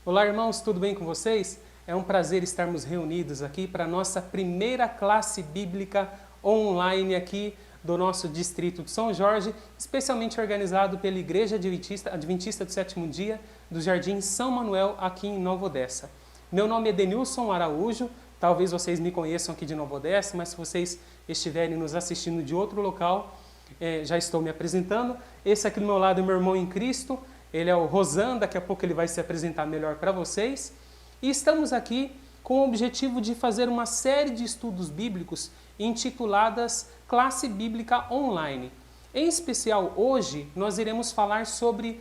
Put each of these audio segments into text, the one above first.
Olá, irmãos, tudo bem com vocês? É um prazer estarmos reunidos aqui para a nossa primeira classe bíblica online aqui do nosso distrito de São Jorge, especialmente organizado pela Igreja Adventista do Sétimo Dia do Jardim São Manuel, aqui em Nova Odessa. Meu nome é Denilson Araújo, talvez vocês me conheçam aqui de Nova Odessa, mas se vocês estiverem nos assistindo de outro local, já estou me apresentando. Esse aqui do meu lado é meu irmão em Cristo, ele é o Rosan, daqui a pouco ele vai se apresentar melhor para vocês. E estamos aqui com o objetivo de fazer uma série de estudos bíblicos intituladas Classe Bíblica Online. Em especial, hoje, nós iremos falar sobre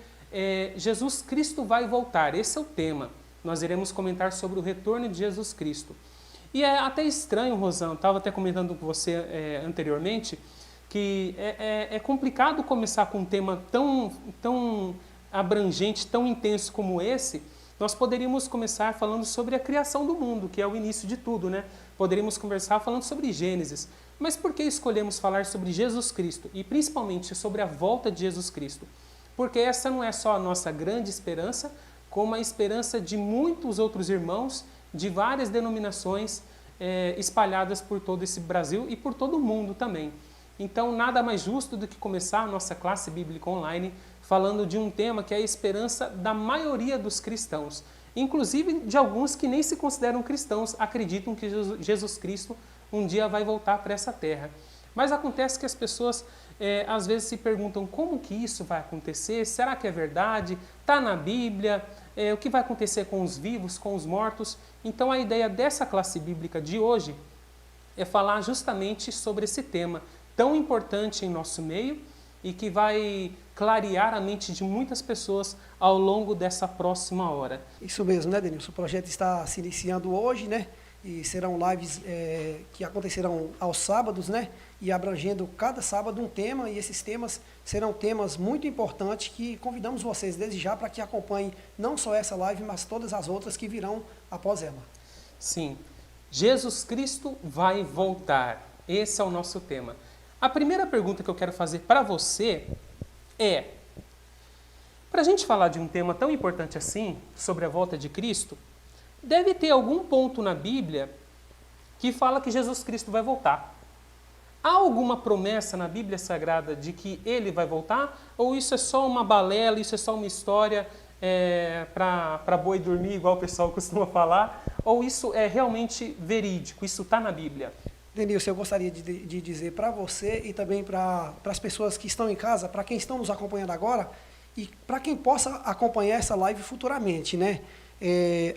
Jesus Cristo vai voltar. Esse é o tema. Nós iremos comentar sobre o retorno de Jesus Cristo. E é até estranho, Rosan, estava até comentando com você anteriormente, que é complicado começar com um tema tão abrangente, tão intenso como esse. Nós poderíamos começar falando sobre a criação do mundo, que é o início de tudo, né? Poderíamos conversar falando sobre Gênesis. Mas por que escolhemos falar sobre Jesus Cristo? E principalmente sobre a volta de Jesus Cristo? Porque essa não é só a nossa grande esperança, como a esperança de muitos outros irmãos de várias denominações espalhadas por todo esse Brasil e por todo o mundo também. Então, nada mais justo do que começar a nossa classe bíblica online falando de um tema que é a esperança da maioria dos cristãos, inclusive de alguns que nem se consideram cristãos, acreditam que Jesus Cristo um dia vai voltar para essa terra. Mas acontece que as pessoas às vezes se perguntam como que isso vai acontecer, será que é verdade, está na Bíblia, o que vai acontecer com os vivos, com os mortos? Então a ideia dessa classe bíblica de hoje é falar justamente sobre esse tema tão importante em nosso meio e que vai clarear a mente de muitas pessoas ao longo dessa próxima hora. Isso mesmo, né, Denilson? O projeto está se iniciando hoje, né? E serão lives que acontecerão aos sábados, né? E abrangendo cada sábado um tema, e esses temas serão temas muito importantes que convidamos vocês desde já para que acompanhem não só essa live, mas todas as outras que virão após ela. Sim, Jesus Cristo vai voltar. Esse é o nosso tema. A primeira pergunta que eu quero fazer para você é, para a gente falar de um tema tão importante assim, sobre a volta de Cristo, deve ter algum ponto na Bíblia que fala que Jesus Cristo vai voltar. Há alguma promessa na Bíblia Sagrada de que ele vai voltar? Ou isso é só uma balela, isso é só uma história para boi dormir, igual o pessoal costuma falar? Ou isso é realmente verídico, isso está na Bíblia? Denilson, eu gostaria de dizer para você e também para as pessoas que estão em casa, para quem estão nos acompanhando agora e para quem possa acompanhar essa live futuramente, né?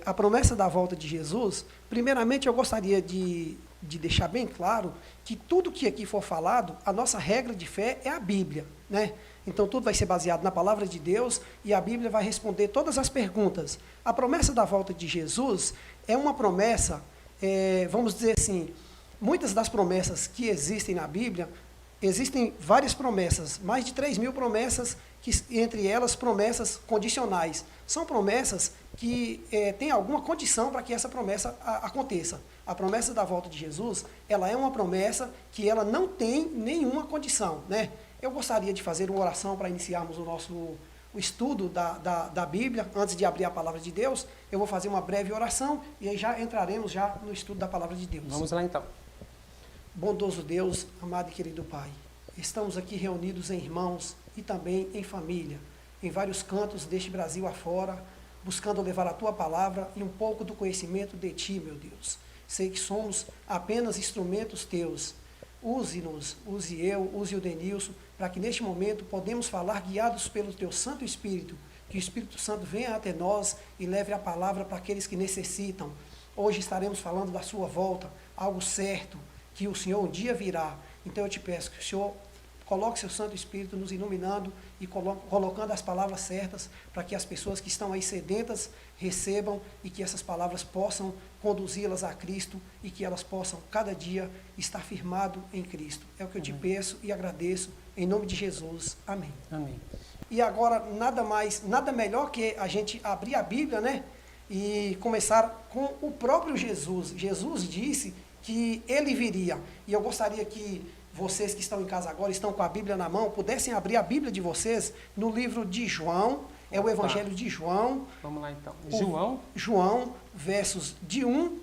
A promessa da volta de Jesus, primeiramente eu gostaria de deixar bem claro que tudo que aqui for falado, a nossa regra de fé é a Bíblia, né? Então tudo vai ser baseado na palavra de Deus e a Bíblia vai responder todas as perguntas. A promessa da volta de Jesus é uma promessa, vamos dizer assim, muitas das promessas que existem na Bíblia, existem várias promessas, mais de 3.000 promessas, que, entre elas promessas condicionais. São promessas que têm alguma condição para que essa promessa aconteça. A promessa da volta de Jesus, ela é uma promessa que ela não tem nenhuma condição, né? Eu gostaria de fazer uma oração para iniciarmos o estudo da Bíblia. Antes de abrir a palavra de Deus, eu vou fazer uma breve oração e aí já entraremos já no estudo da palavra de Deus. Vamos lá então. Bondoso Deus, amado e querido Pai, estamos aqui reunidos em irmãos e também em família, em vários cantos deste Brasil afora, buscando levar a Tua palavra e um pouco do conhecimento de Ti, meu Deus. Sei que somos apenas instrumentos Teus. Use-nos, use eu, use o Denilson, para que neste momento podemos falar guiados pelo Teu Santo Espírito, que o Espírito Santo venha até nós e leve a palavra para aqueles que necessitam. Hoje estaremos falando da Sua volta, algo certo, que o Senhor um dia virá. Então eu te peço que o Senhor coloque seu Santo Espírito nos iluminando e colocando as palavras certas para que as pessoas que estão aí sedentas recebam e que essas palavras possam conduzi-las a Cristo e que elas possam cada dia estar firmado em Cristo. É o que eu te peço e agradeço em nome de Jesus. Amém. Amém. E agora nada melhor que a gente abrir a Bíblia, né? E começar com o próprio Jesus. Jesus disse que ele viria. E eu gostaria que vocês que estão em casa agora, estão com a Bíblia na mão, pudessem abrir a Bíblia de vocês no livro de João, É o Evangelho de João. Vamos lá então. João, versos de 1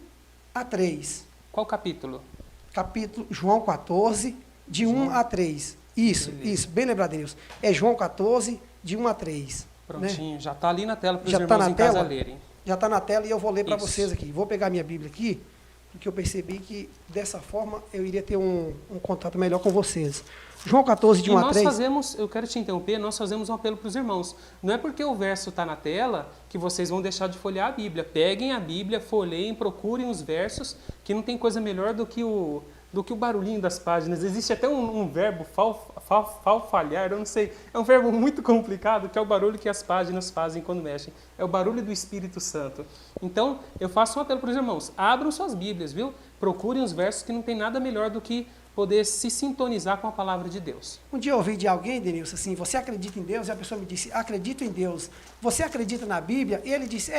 a 3. Qual capítulo? Capítulo João 14, de 1 a 3. Isso, bem lembrado, Deus. É João 14, de 1 a 3. Prontinho, né? já está ali na tela para os Já irmãos tá na em casa tela? lerem. Já está na tela e eu vou ler para Isso. vocês aqui. Vou pegar minha Bíblia aqui, porque eu percebi que dessa forma eu iria ter um contato melhor com vocês. João 14, de 1 a 3. Eu quero te interromper, nós fazemos um apelo para os irmãos. Não é porque o verso está na tela que vocês vão deixar de folhear a Bíblia. Peguem a Bíblia, folheiem, procurem os versos, que não tem coisa melhor do que o barulhinho das páginas. Existe até um verbo, falfalhar, eu não sei, é um verbo muito complicado, que é o barulho que as páginas fazem quando mexem. É o barulho do Espírito Santo. Então, eu faço um apelo para os irmãos, abram suas Bíblias, viu? Procurem os versos, que não tem nada melhor do que poder se sintonizar com a palavra de Deus. Um dia eu ouvi de alguém, Denilson, assim, você acredita em Deus? E a pessoa me disse, acredito em Deus. Você acredita na Bíblia? E ele disse,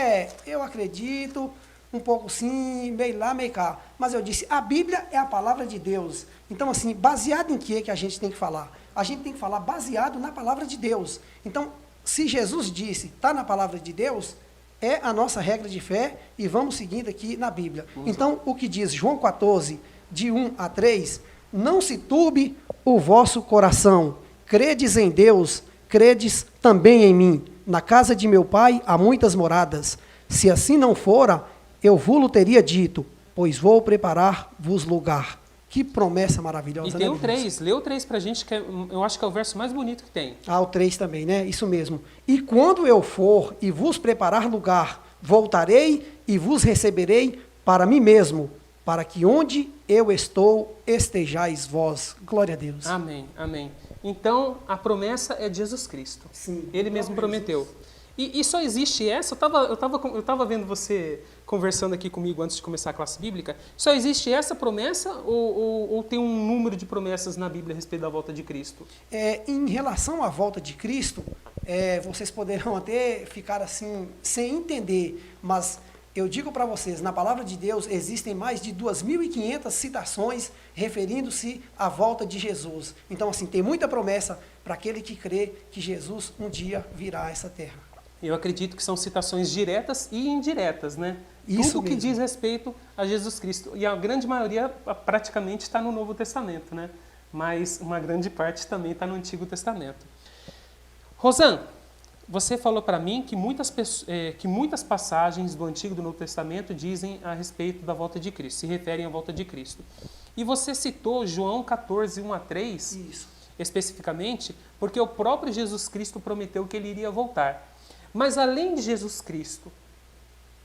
eu acredito, um pouco sim, meio lá, meio cá. Mas eu disse, a Bíblia é a palavra de Deus. Então, assim, baseado em que a gente tem que falar? A gente tem que falar baseado na palavra de Deus. Então, se Jesus disse, está na palavra de Deus, é a nossa regra de fé e vamos seguindo aqui na Bíblia. Então, o que diz João 14, de 1 a 3, não se turbe o vosso coração, credes em Deus, credes também em mim. Na casa de meu pai há muitas moradas. Se assim não fora, eu vos-lo teria dito, pois vou preparar-vos lugar. Que promessa maravilhosa, E tem né, o 3, lê o 3 para a gente, que eu acho que é o verso mais bonito que tem. Ah, o 3 também, né? Isso mesmo. E quando eu for e vos preparar lugar, voltarei e vos receberei para mim mesmo, para que onde eu estou, estejais vós. Glória a Deus. Amém, amém. Então, a promessa é de Jesus Cristo. Sim. Ele mesmo prometeu. E só existe essa, eu tava vendo você conversando aqui comigo antes de começar a classe bíblica, só existe essa promessa ou tem um número de promessas na Bíblia a respeito da volta de Cristo? Em relação à volta de Cristo, vocês poderão até ficar assim, sem entender, mas eu digo para vocês, na palavra de Deus existem mais de 2.500 citações referindo-se à volta de Jesus. Então, assim, tem muita promessa para aquele que crê que Jesus um dia virá a essa terra. Eu acredito que são citações diretas e indiretas, né? Isso Tudo que mesmo. diz respeito a Jesus Cristo. E a grande maioria praticamente está no Novo Testamento, né? Mas uma grande parte também está no Antigo Testamento. Rosan, você falou para mim que muitas passagens do Antigo e do Novo Testamento dizem a respeito da volta de Cristo, se referem à volta de Cristo. E você citou João 14, 1 a 3, Isso. especificamente, porque o próprio Jesus Cristo prometeu que ele iria voltar. Mas além de Jesus Cristo,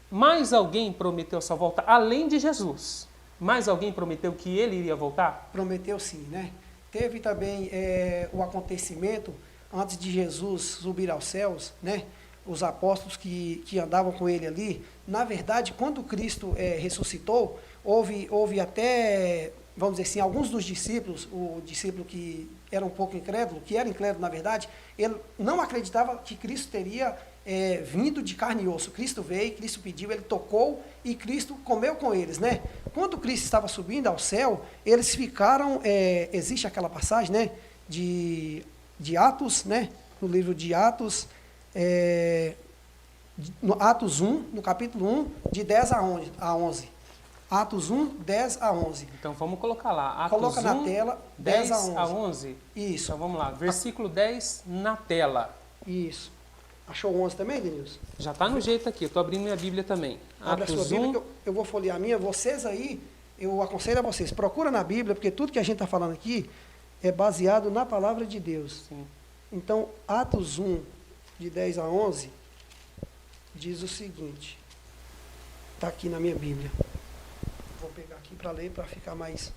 mais alguém prometeu a sua volta? Além de Jesus, mais alguém prometeu que ele iria voltar? Prometeu sim, né? Teve também o acontecimento antes de Jesus subir aos céus, né? Os apóstolos que andavam com ele ali, na verdade, quando Cristo ressuscitou, houve até, vamos dizer assim, alguns dos discípulos, o discípulo que era um pouco incrédulo, que era incrédulo na verdade, ele não acreditava que Cristo teria vindo de carne e osso. Cristo veio, Cristo pediu, ele tocou e Cristo comeu com eles, né? Quando Cristo estava subindo ao céu, eles ficaram, existe aquela passagem, né, de Atos, né, no livro de Atos, no Atos 1, no capítulo 1, de 10 a 11. Atos 1, 10 a 11. Então vamos colocar lá. Atos Coloca 1, na tela, 10 a 11. Isso. Então vamos lá, versículo 10 na tela. Isso. Achou 11 também, Denilson? Já está no jeito aqui, eu estou abrindo minha Bíblia também. Abre a sua Bíblia que eu vou folhear a minha. Vocês aí, eu aconselho a vocês, procura na Bíblia, porque tudo que a gente está falando aqui é baseado na palavra de Deus. Sim. Então, Atos 1, de 10 a 11, diz o seguinte. Está aqui na minha Bíblia. Vou pegar aqui para ler, para ficar mais...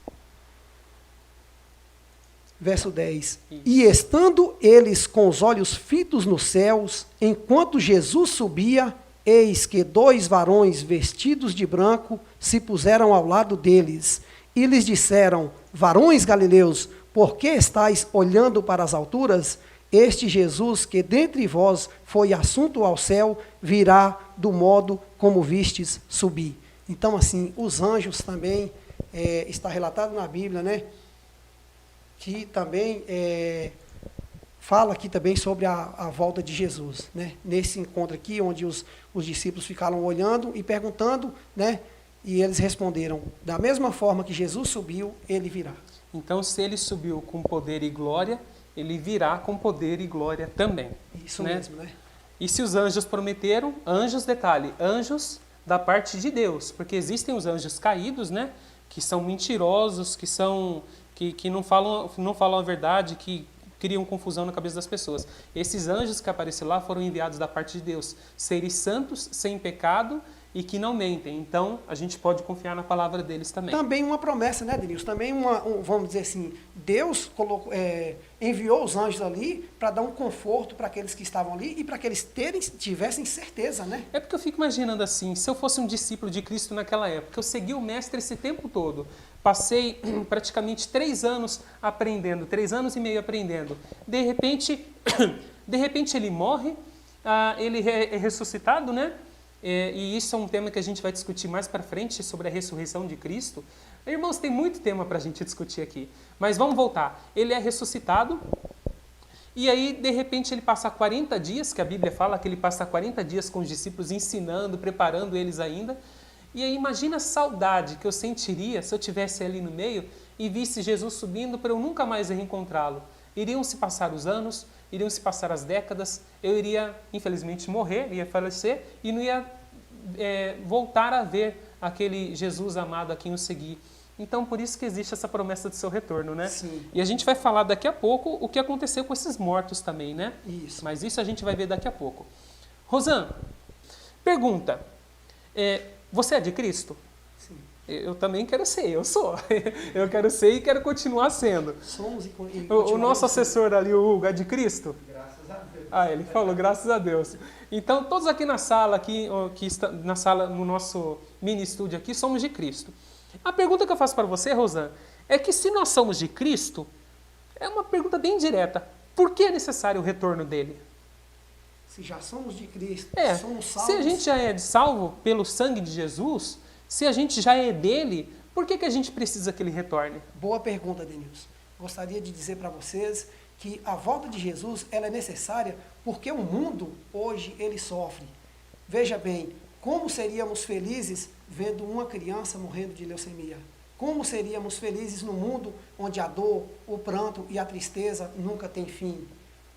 Verso 10. Isso. E estando eles com os olhos fitos nos céus, enquanto Jesus subia, eis que 2 varões vestidos de branco se puseram ao lado deles, e lhes disseram, varões galileus, por que estáis olhando para as alturas? Este Jesus, que dentre vós foi assunto ao céu, virá do modo como vistes subir. Então, assim, os anjos também, está relatado na Bíblia, né? Que também fala aqui também sobre a volta de Jesus, né? Nesse encontro aqui, onde os discípulos ficaram olhando e perguntando, né? E eles responderam, da mesma forma que Jesus subiu, ele virá. Então, se ele subiu com poder e glória, ele virá com poder e glória também. Isso né? mesmo, né? E se os anjos prometeram, anjos, detalhe, anjos da parte de Deus, porque existem os anjos caídos, né? Que são mentirosos, que não falam a verdade, que criam confusão na cabeça das pessoas. Esses anjos que apareceram lá foram enviados da parte de Deus, seres santos, sem pecado e que não mentem. Então, a gente pode confiar na palavra deles também. Também uma promessa, né, Denilson? Também vamos dizer assim, Deus enviou os anjos ali para dar um conforto para aqueles que estavam ali e para que eles tivessem certeza, né? É porque eu fico imaginando assim, se eu fosse um discípulo de Cristo naquela época, eu segui o mestre esse tempo todo, passei praticamente 3 anos aprendendo, 3 anos e meio aprendendo. De repente ele morre, ele é ressuscitado, né? E isso é um tema que a gente vai discutir mais para frente, sobre a ressurreição de Cristo. Irmãos, tem muito tema para a gente discutir aqui, mas vamos voltar. Ele é ressuscitado, e aí, de repente, ele passa 40 dias, que a Bíblia fala que ele passa 40 dias com os discípulos, ensinando, preparando eles ainda. E aí, imagina a saudade que eu sentiria se eu estivesse ali no meio e visse Jesus subindo para eu nunca mais reencontrá-lo. Iriam se passar os anos, iriam se passar as décadas, eu iria, infelizmente, morrer, ia falecer e não ia voltar a ver aquele Jesus amado a quem eu segui. Então, por isso que existe essa promessa do seu retorno, né? Sim. E a gente vai falar daqui a pouco o que aconteceu com esses mortos também, né? Isso. Mas isso a gente vai ver daqui a pouco. Rosane, pergunta, você é de Cristo? Sim. Eu também quero ser, eu sou. Eu quero ser e quero continuar sendo. Somos e O nosso assessor ali, o Hugo, é de Cristo? Graças a Deus. Ele falou, graças a Deus. Então, todos aqui na sala, na sala, no nosso mini estúdio aqui, somos de Cristo. A pergunta que eu faço para você, Rosane, é que se nós somos de Cristo, é uma pergunta bem direta. Por que é necessário o retorno dele? Se já somos de Cristo, somos salvos. Se a gente já é salvo pelo sangue de Jesus, se a gente já é dele, por que a gente precisa que ele retorne? Boa pergunta, Denilson. Gostaria de dizer para vocês que a volta de Jesus ela é necessária porque o mundo hoje ele sofre. Veja bem, como seríamos felizes vendo uma criança morrendo de leucemia? Como seríamos felizes no mundo onde a dor, o pranto e a tristeza nunca têm fim?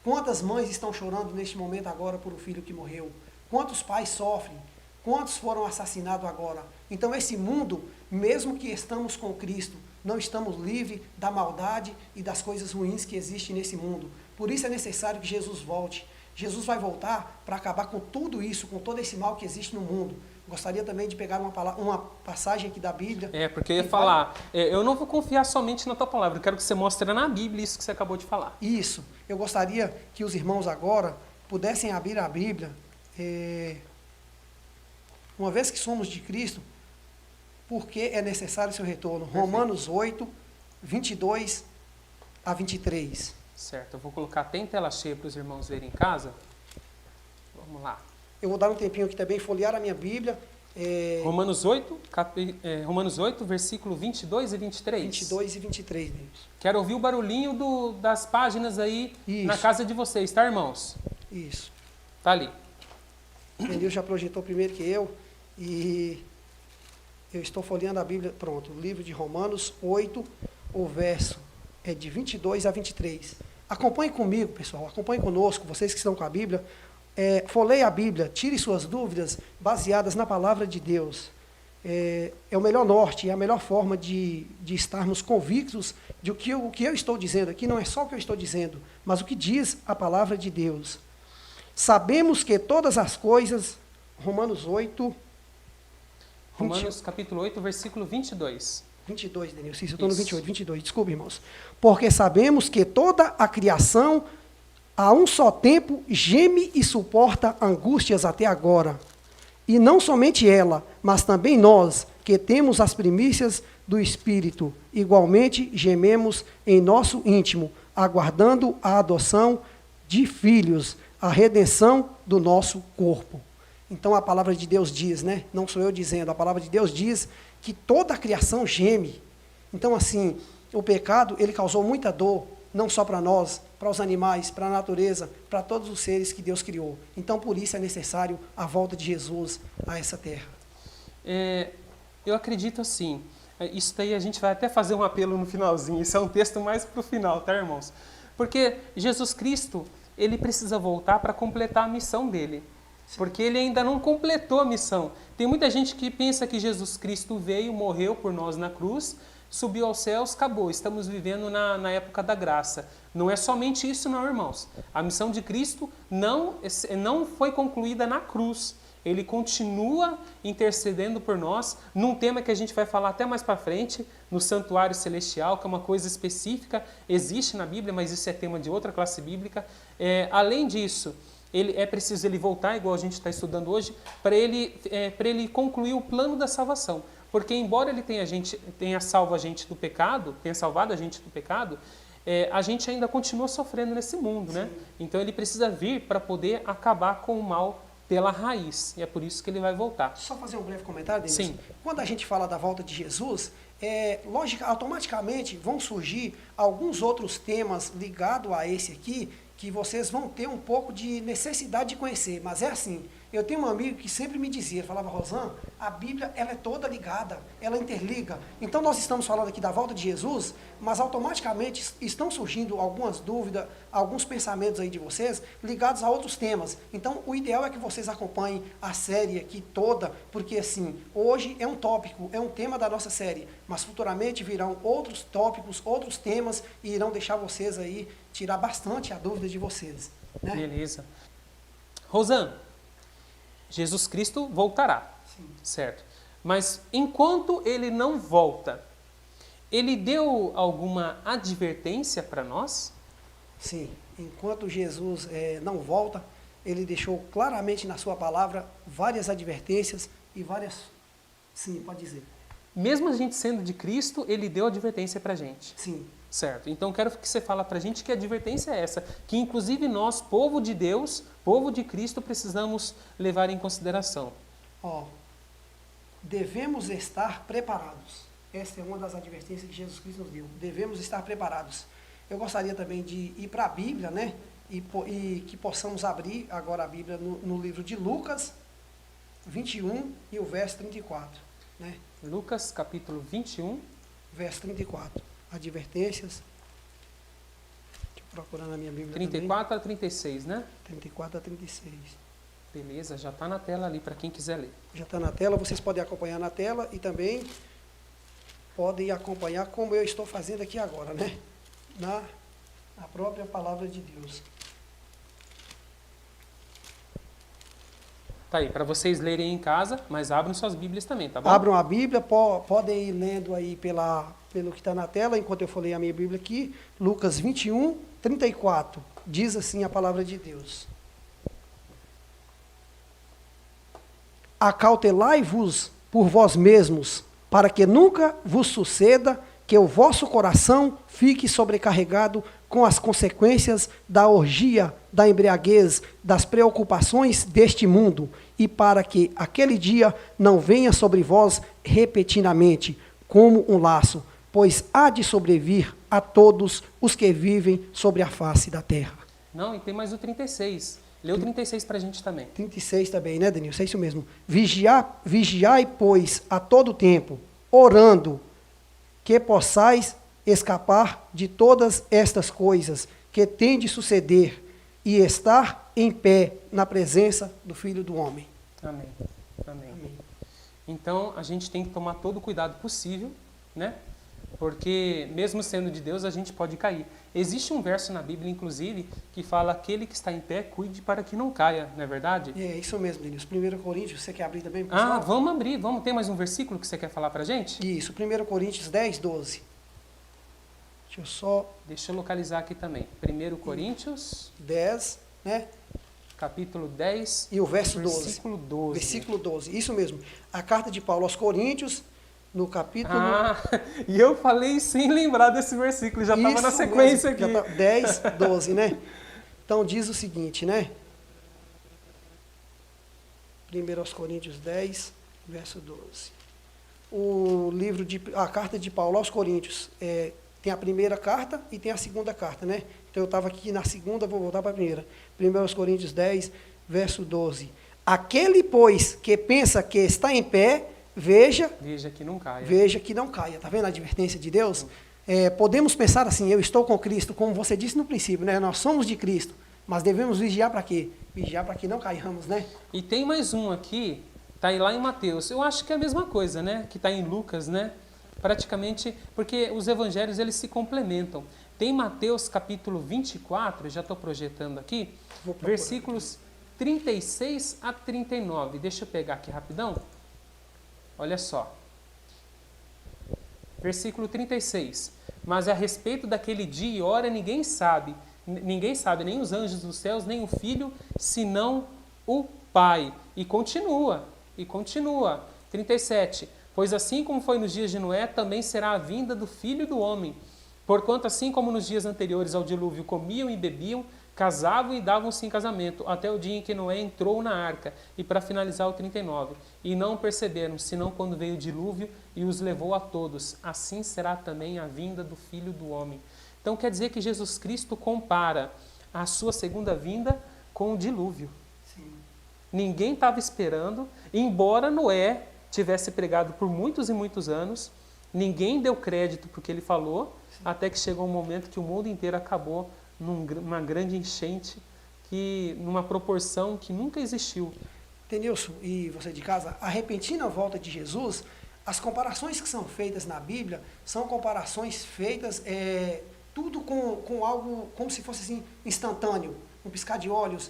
Quantas mães estão chorando neste momento agora por um filho que morreu? Quantos pais sofrem? Quantos foram assassinados agora? Então esse mundo, mesmo que estamos com Cristo, não estamos livres da maldade e das coisas ruins que existem nesse mundo. Por isso é necessário que Jesus volte. Jesus vai voltar para acabar com tudo isso, com todo esse mal que existe no mundo. Gostaria também de pegar uma passagem aqui da Bíblia. Porque eu ia falar, eu não vou confiar somente na tua palavra, eu quero que você mostre na Bíblia isso que você acabou de falar. Isso. Eu gostaria que os irmãos agora pudessem abrir a Bíblia. Uma vez que somos de Cristo, por que é necessário o seu retorno? Perfeito. Romanos 8, 22 a 23. Certo, eu vou colocar até em tela cheia para os irmãos verem em casa. Vamos lá. Eu vou dar um tempinho aqui também, folhear a minha Bíblia. Romanos 8, versículo 22 e 23. 22 e 23, Deus. Quero ouvir o barulhinho das páginas aí Isso. Na casa de vocês, tá, irmãos? Isso. Tá ali. O Deus já projetou primeiro que eu e eu estou folheando a Bíblia. Pronto, o livro de Romanos 8, o verso é de 22 a 23. Acompanhe comigo, pessoal, acompanhe conosco, vocês que estão com a Bíblia. Folheie a Bíblia, tire suas dúvidas baseadas na palavra de Deus. É o melhor norte, é a melhor forma de estarmos convictos de o que eu estou dizendo aqui. Não é só o que eu estou dizendo, mas o que diz a palavra de Deus. Sabemos que todas as coisas, Romanos 8... Romanos capítulo 8, versículo 22. 22, Denilson, eu estou no 28, 22, desculpe, irmãos. Porque sabemos que toda a criação, a um só tempo, geme e suporta angústias até agora. E não somente ela, mas também nós, que temos as primícias do Espírito, igualmente gememos em nosso íntimo, aguardando a adoção de filhos, a redenção do nosso corpo. Então a palavra de Deus diz, né? Não sou eu dizendo, a palavra de Deus diz que toda a criação geme. Então assim, o pecado, ele causou muita dor, não só para nós, para os animais, para a natureza, para todos os seres que Deus criou. Então, por isso é necessário a volta de Jesus a essa terra. Eu acredito assim, isso daí a gente vai até fazer um apelo no finalzinho, isso é um texto mais para o final, tá, irmãos? Porque Jesus Cristo, ele precisa voltar para completar a missão dele. Porque ele ainda não completou a missão. Tem muita gente que pensa que Jesus Cristo veio, morreu por nós na cruz, subiu aos céus, acabou. Estamos vivendo na época da graça. Não é somente isso não, irmãos. A missão de Cristo não foi concluída na cruz. Ele continua intercedendo por nós num tema que a gente vai falar até mais para frente, no santuário celestial, que é uma coisa específica, existe na Bíblia, mas isso é tema de outra classe bíblica. Além disso, é preciso ele voltar, igual a gente está estudando hoje, para ele concluir o plano da salvação. Porque embora ele tenha salvado a gente do pecado, a gente ainda continua sofrendo nesse mundo, né? Então ele precisa vir para poder acabar com o mal pela raiz, e é por isso que ele vai voltar. Só fazer um breve comentário, Denis. Sim. Quando a gente fala da volta de Jesus, automaticamente vão surgir alguns outros temas ligados a esse aqui, que vocês vão ter um pouco de necessidade de conhecer, mas é assim, eu tenho um amigo que sempre me dizia, falava, Rosan, a Bíblia ela é toda ligada, ela interliga, então nós estamos falando aqui da volta de Jesus, mas automaticamente estão surgindo algumas dúvidas, alguns pensamentos aí de vocês, ligados a outros temas, então o ideal é que vocês acompanhem a série aqui toda, porque assim, hoje é um tópico, é um tema da nossa série, mas futuramente virão outros tópicos, outros temas, e irão deixar vocês aí, tirar bastante a dúvida de vocês. Né? Beleza. Rosan, Jesus Cristo voltará, Sim. certo? Mas enquanto ele não volta, ele deu alguma advertência para nós? Sim, enquanto Jesus não volta, ele deixou claramente na sua palavra várias advertências e várias... Sim, pode dizer. Mesmo a gente sendo de Cristo, ele deu advertência para a gente. Sim. Certo, então quero que você fale para a gente que a advertência é essa, que inclusive nós, povo de Deus, povo de Cristo, precisamos levar em consideração. Devemos estar preparados. Essa é uma das advertências que Jesus Cristo nos deu. Devemos estar preparados. Eu gostaria também de ir para a Bíblia, né? E que possamos abrir agora a Bíblia no livro de Lucas 21 e o verso 34. Né? Lucas capítulo 21. Verso 34. Advertências. Deixa eu procurar na minha Bíblia 34 também. a 36, né? 34 a 36. Beleza, já está na tela ali para quem quiser ler. Já está na tela, vocês podem acompanhar na tela e também podem acompanhar como eu estou fazendo aqui agora, né? Na própria palavra de Deus. Tá aí, para vocês lerem em casa, mas abram suas Bíblias também, tá bom? Abram a Bíblia, podem ir lendo aí pelo que está na tela, enquanto eu for ler a minha Bíblia aqui. Lucas 21, 34. Diz assim a palavra de Deus. Acautelai-vos por vós mesmos, para que nunca vos suceda que o vosso coração fique sobrecarregado com as consequências da orgia, da embriaguez, das preocupações deste mundo, e para que aquele dia não venha sobre vós repentinamente, como um laço, pois há de sobrevir a todos os que vivem sobre a face da terra. Não, e tem mais o 36. Lê o 36 para a gente também. 36 também, né, Denilson? É isso mesmo. Vigiai, pois, a todo tempo, orando, que possais escapar de todas estas coisas que têm de suceder e estar em pé na presença do Filho do Homem. Amém. Amém. Então, a gente tem que tomar todo o cuidado possível, né? Porque, mesmo sendo de Deus, a gente pode cair. Existe um verso na Bíblia, inclusive, que fala: aquele que está em pé, cuide para que não caia, não é verdade? É isso mesmo, Denilson. 1 Coríntios, você quer abrir também, pessoal? Vamos abrir. Vamos ter mais um versículo que você quer falar para a gente? Isso, 1 Coríntios 10, 12. Deixa eu localizar aqui também. 1 Coríntios 10, né? Capítulo 10. E o verso versículo 12. Versículo 12, isso mesmo. A carta de Paulo aos Coríntios, no capítulo... E eu falei sem lembrar desse versículo, já estava na sequência mesmo, aqui. 10, 12, né? Então diz o seguinte, né? 1 Coríntios 10, verso 12. A carta de Paulo aos Coríntios tem a primeira carta e tem a segunda carta, né? Então eu estava aqui na segunda, vou voltar para a primeira. 1 Coríntios 10, verso 12. Aquele, pois, que pensa que está em pé, veja que não caia. Veja que não caia. Está vendo a advertência de Deus? Podemos pensar assim, eu estou com Cristo, como você disse no princípio, né? Nós somos de Cristo, mas devemos vigiar para quê? Vigiar para que não caiamos, né? E tem mais um aqui, está lá em Mateus. Eu acho que é a mesma coisa, né? Que está em Lucas, né? Praticamente, porque os evangelhos eles se complementam. Tem Mateus capítulo 24, já estou projetando aqui, versículos 36 a 39. Deixa eu pegar aqui rapidão. Olha só. Versículo 36. Mas a respeito daquele dia e hora ninguém sabe, nem os anjos dos céus, nem o Filho, senão o Pai. E continua. 37. Pois assim como foi nos dias de Noé, também será a vinda do Filho do Homem. Porquanto assim como nos dias anteriores ao dilúvio comiam e bebiam, casavam e davam-se em casamento, até o dia em que Noé entrou na arca. E para finalizar o 39. E não perceberam, senão quando veio o dilúvio e os levou a todos. Assim será também a vinda do Filho do Homem. Então quer dizer que Jesus Cristo compara a sua segunda vinda com o dilúvio. Sim. Ninguém estava esperando, embora Noé tivesse pregado por muitos e muitos anos, ninguém deu crédito para o que ele falou, sim, até que chegou um momento que o mundo inteiro acabou numa grande enchente, numa proporção que nunca existiu. Denilson, e você de casa, a repentina volta de Jesus, as comparações que são feitas na Bíblia são comparações feitas tudo com algo como se fosse assim, instantâneo, um piscar de olhos,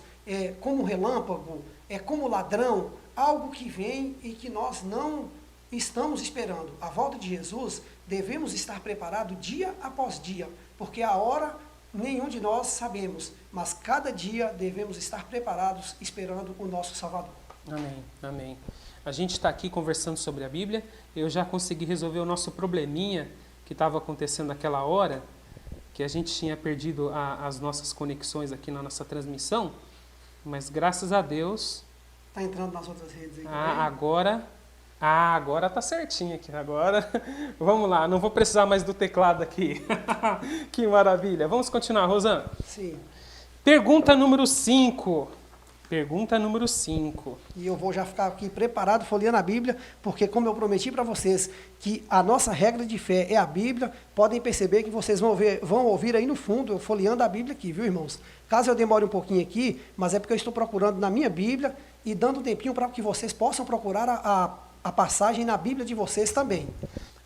como relâmpago, como ladrão, algo que vem e que nós não estamos esperando. A volta de Jesus, devemos estar preparados dia após dia, porque a hora nenhum de nós sabemos, mas cada dia devemos estar preparados esperando o nosso Salvador. Amém, amém. A gente está aqui conversando sobre a Bíblia, eu já consegui resolver o nosso probleminha que estava acontecendo naquela hora, que a gente tinha perdido as nossas conexões aqui na nossa transmissão, mas graças a Deus... Está entrando nas outras redes aí. Agora tá certinho aqui. Agora, vamos lá, não vou precisar mais do teclado aqui. Que maravilha. Vamos continuar, Rosana? Sim. Pergunta número 5. Pergunta número 5. E eu vou já ficar aqui preparado, folheando a Bíblia, porque como eu prometi para vocês que a nossa regra de fé é a Bíblia, podem perceber que vocês vão ouvir aí no fundo, eu folheando a Bíblia aqui, viu, irmãos? Caso eu demore um pouquinho aqui, mas é porque eu estou procurando na minha Bíblia e dando um tempinho para que vocês possam procurar a passagem na Bíblia de vocês também.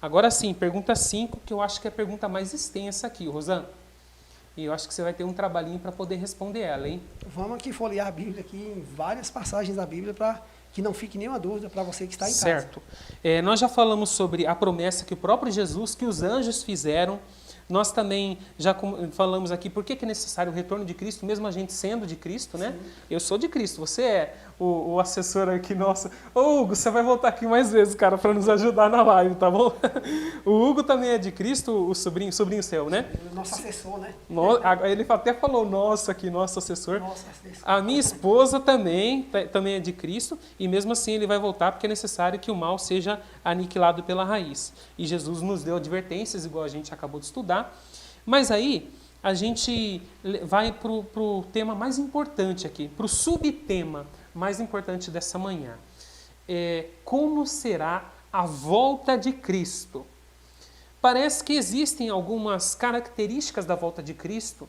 Agora sim, pergunta 5, que eu acho que é a pergunta mais extensa aqui, Rosana. E eu acho que você vai ter um trabalhinho para poder responder ela, hein? Vamos aqui folhear a Bíblia aqui em várias passagens da Bíblia para que não fique nenhuma dúvida para você que está em casa. Certo. Nós já falamos sobre a promessa que o próprio Jesus, que os anjos fizeram. Nós também já falamos aqui por que é necessário o retorno de Cristo, mesmo a gente sendo de Cristo, né? Sim. Eu sou de Cristo, você é o assessor aqui, nossa. Ô Hugo, você vai voltar aqui mais vezes, cara, para nos ajudar na live, tá bom? O Hugo também é de Cristo, o sobrinho seu, né? O nosso assessor, né? Ele até falou nosso aqui, nosso assessor. Nosso assessor. A minha esposa também é de Cristo, e mesmo assim ele vai voltar porque é necessário que o mal seja aniquilado pela raiz. E Jesus nos deu advertências, igual a gente acabou de estudar. Mas aí a gente vai para o tema mais importante aqui, para o subtema mais importante dessa manhã. Como será a volta de Cristo? Parece que existem algumas características da volta de Cristo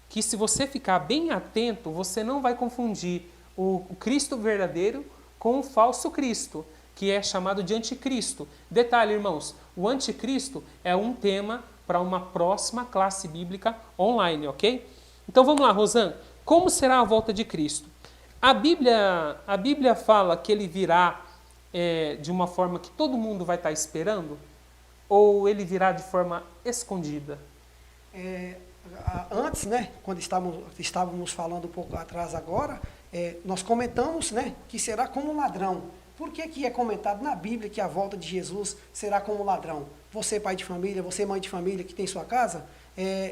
que, se você ficar bem atento, você não vai confundir o Cristo verdadeiro com o falso Cristo, que é chamado de anticristo. Detalhe, irmãos, o anticristo é um tema para uma próxima classe bíblica online, ok? Então vamos lá, Rosana. Como será a volta de Cristo? A Bíblia fala que ele virá de uma forma que todo mundo vai estar esperando? Ou ele virá de forma escondida? Antes, né, quando estávamos falando um pouco atrás agora, nós comentamos, né, que será como um ladrão. Por que é comentado na Bíblia que a volta de Jesus será como um ladrão? Você, pai de família, você, mãe de família que tem sua casa,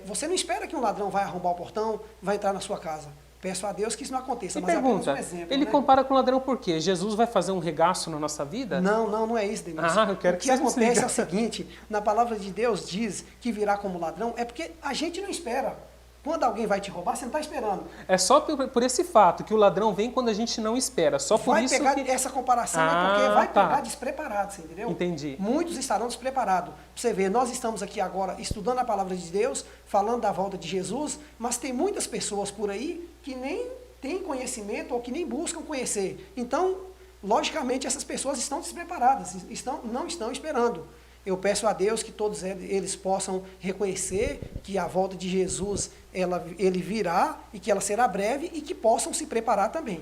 você não espera que um ladrão vai arrombar o portão, vai entrar na sua casa. Peço a Deus que isso não aconteça, e mas pergunta, é apenas um exemplo. Ele né? compara com o ladrão por quê? Jesus vai fazer um regaço na nossa vida? Não é isso, Denilson. Eu quero o que acontece é o seguinte, na palavra de Deus diz que virá como ladrão, é porque a gente não espera. Quando alguém vai te roubar, você não está esperando. É só por esse fato que o ladrão vem quando a gente não espera. Só por Vai isso pegar que... essa comparação é porque vai tá. pegar despreparado, você entendeu? Entendi. Muitos estarão despreparados. Você vê, nós estamos aqui agora estudando a palavra de Deus, falando da volta de Jesus, mas tem muitas pessoas por aí que nem têm conhecimento ou que nem buscam conhecer. Então, logicamente, essas pessoas estão despreparadas, não estão esperando. Eu peço a Deus que todos eles possam reconhecer que a volta de Jesus, ele virá e que ela será breve e que possam se preparar também.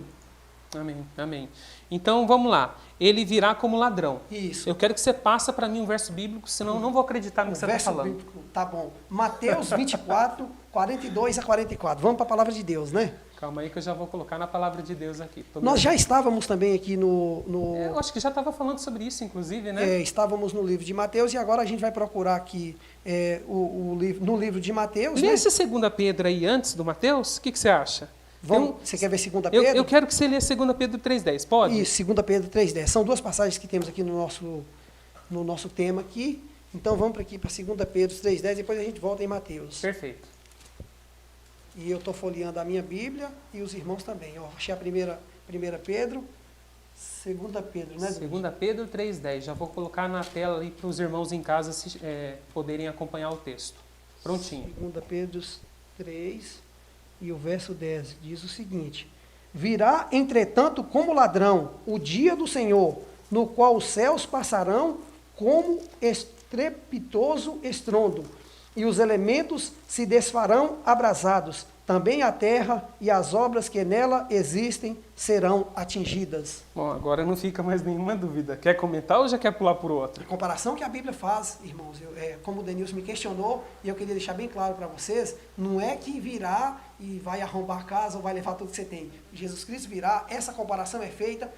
Amém, amém. Então, vamos lá. Ele virá como ladrão. Isso. Eu quero que você passe para mim um verso bíblico, senão eu não vou acreditar no que você está falando. Verso bíblico, tá bom. Mateus 24, 42 a 44. Vamos para a palavra de Deus, né? Calma aí que eu já vou colocar na palavra de Deus aqui. Nós já estávamos também aqui eu acho que já estava falando sobre isso, inclusive, né? Estávamos no livro de Mateus e agora a gente vai procurar aqui no livro de Mateus. Lê Né? esse 2 Pedro aí antes do Mateus, o que você acha? Você quer ver 2 Pedro? Eu quero que você lê 2 Pedro 3,10, pode? Isso, 2 Pedro 3,10. São duas passagens que temos aqui no nosso tema aqui. Então vamos para 2 Pedro 3,10, depois a gente volta em Mateus. Perfeito. E eu estou folheando a minha Bíblia e os irmãos também. Ó, achei a primeira Pedro, 2 Pedro, né? 2 Pedro 3,10. Já vou colocar na tela aí para os irmãos em casa poderem acompanhar o texto. Prontinho. 2 Pedro 3 e o verso 10 diz o seguinte: Virá, entretanto, como ladrão o dia do Senhor, no qual os céus passarão como estrepitoso estrondo, e os elementos se desfarão abrasados. Também a terra e as obras que nela existem serão atingidas. Bom, agora não fica mais nenhuma dúvida. Quer comentar ou já quer pular por outro? A comparação que a Bíblia faz, irmãos, como o Denilson me questionou, e eu queria deixar bem claro para vocês, não é que virá e vai arrombar a casa ou vai levar tudo que você tem. Jesus Cristo virá, essa comparação é feita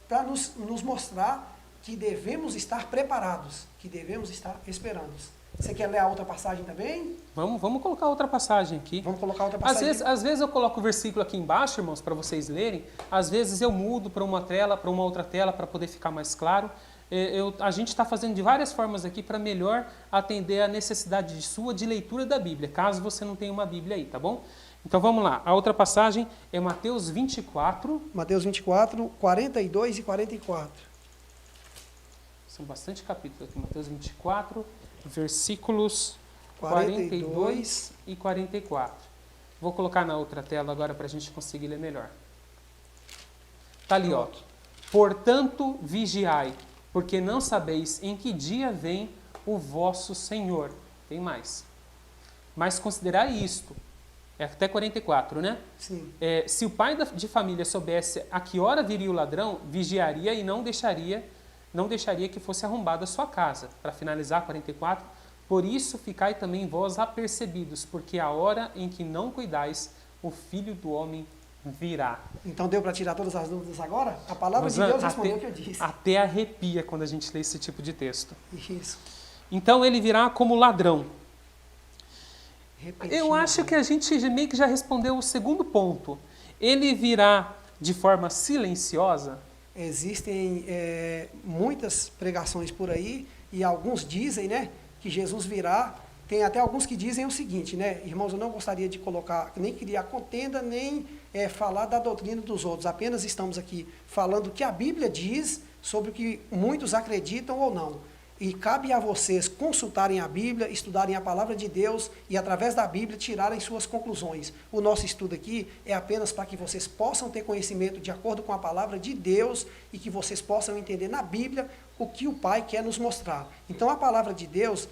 para nos mostrar que devemos estar preparados, que devemos estar esperando. Você quer ler a outra passagem também? Vamos colocar outra passagem aqui. Vamos colocar outra passagem. Às vezes eu coloco o versículo aqui embaixo, irmãos, para vocês lerem. Às vezes eu mudo para uma outra tela, para poder ficar mais claro. A gente está fazendo de várias formas aqui para melhor atender a necessidade sua de leitura da Bíblia, caso você não tenha uma Bíblia aí, tá bom? Então vamos lá. A outra passagem é Mateus 24. Mateus 24, 42 e 44. São bastante capítulos aqui. Mateus 24, versículos 42 e 44. Vou colocar na outra tela agora para a gente conseguir ler melhor. Está ali, ó. Portanto, vigiai, porque não sabeis em que dia vem o vosso Senhor. Tem mais. Mas considerai isto. É até 44, né? Sim. Se o pai de família soubesse a que hora viria o ladrão, vigiaria e não deixaria que fosse arrombada a sua casa. Para finalizar, 44, por isso ficai também vós apercebidos, porque a hora em que não cuidais, o Filho do Homem virá. Então deu para tirar todas as dúvidas agora? A palavra de Deus respondeu o que eu disse. Até arrepia quando a gente lê esse tipo de texto. Isso. Então ele virá como ladrão. Repetindo. Eu acho que a gente meio que já respondeu o segundo ponto. Ele virá de forma silenciosa? Existem muitas pregações por aí e alguns dizem, né, que Jesus virá. Tem até alguns que dizem o seguinte, né, irmãos, eu não gostaria de colocar, nem criar contenda, nem falar da doutrina dos outros. Apenas estamos aqui falando o que a Bíblia diz sobre o que muitos acreditam ou não. E cabe a vocês consultarem a Bíblia, estudarem a palavra de Deus e, através da Bíblia, tirarem suas conclusões. O nosso estudo aqui é apenas para que vocês possam ter conhecimento de acordo com a palavra de Deus e que vocês possam entender na Bíblia o que o Pai quer nos mostrar. Então, a palavra de Deus,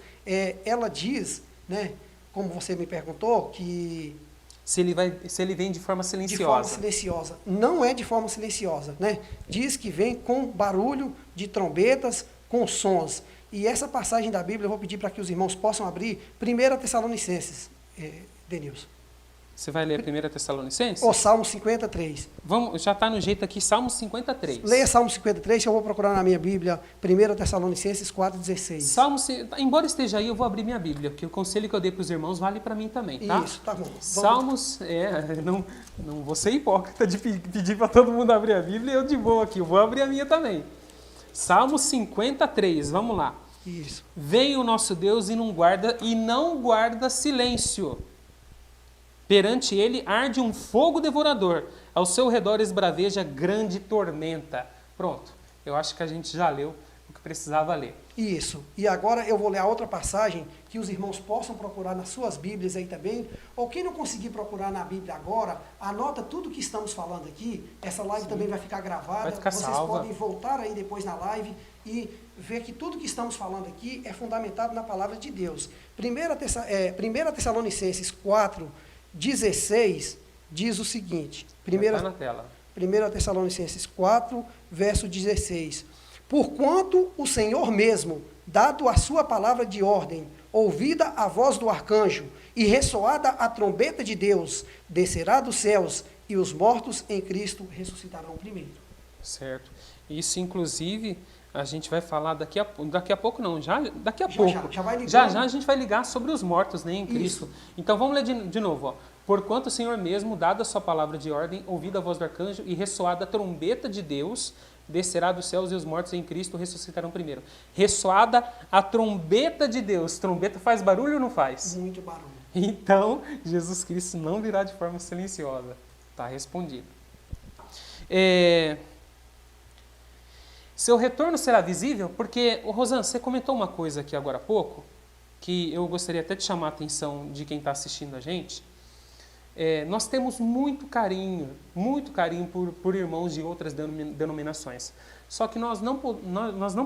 ela diz, né, como você me perguntou, que... Se ele vem de forma silenciosa. De forma silenciosa. Não é de forma silenciosa, né? Diz que vem com barulho de trombetas, com sons. E essa passagem da Bíblia, eu vou pedir para que os irmãos possam abrir 1 Tessalonicenses, Denilson. Você vai ler 1 Tessalonicenses? Ou Salmo 53. Já está no jeito aqui, Salmo 53. Leia Salmo 53, que eu vou procurar na minha Bíblia, 1 Tessalonicenses 4,16. Embora esteja aí, eu vou abrir minha Bíblia, porque o conselho que eu dei para os irmãos vale para mim também, tá? Isso, tá bom. Salmos, não vou ser hipócrita de pedir para todo mundo abrir a Bíblia e eu de boa aqui, eu vou abrir a minha também. Salmo 53, vamos lá. Isso. Vem o nosso Deus e não guarda silêncio. Perante ele arde um fogo devorador, ao seu redor esbraveja grande tormenta. Pronto, eu acho que a gente já leu o que precisava ler. Isso. E agora eu vou ler a outra passagem que os irmãos possam procurar nas suas Bíblias aí também. Ou quem não conseguir procurar na Bíblia agora, anota tudo que estamos falando aqui. Essa live também vai ficar gravada. Vai ficar Vocês salva. podem voltar aí depois na live e ver que tudo que estamos falando aqui é fundamentado na palavra de Deus. 1 Tessalonicenses 4:16 diz o seguinte. Está na tela. 1 Tessalonicenses 4, verso 16. Porquanto o Senhor mesmo, dado a sua palavra de ordem, ouvida a voz do arcanjo e ressoada a trombeta de Deus, descerá dos céus e os mortos em Cristo ressuscitarão primeiro. Certo. Isso, inclusive, a gente vai falar daqui a pouco não, daqui a pouco. Já vai ligando. Já a gente vai ligar sobre os mortos, né, em Cristo. Isso. Então vamos ler de novo, ó. Porquanto o Senhor mesmo, dada a sua palavra de ordem, ouvida a voz do arcanjo e ressoada a trombeta de Deus, descerá dos céus e os mortos em Cristo ressuscitarão primeiro. Ressoada a trombeta de Deus. Trombeta faz barulho ou não faz? Muito barulho. Então, Jesus Cristo não virá de forma silenciosa. Está respondido. Seu retorno será visível? Porque, Rosana, você comentou uma coisa aqui agora há pouco, que eu gostaria até de chamar a atenção de quem está assistindo a gente. Nós temos muito carinho por irmãos de outras denominações. Só que nós não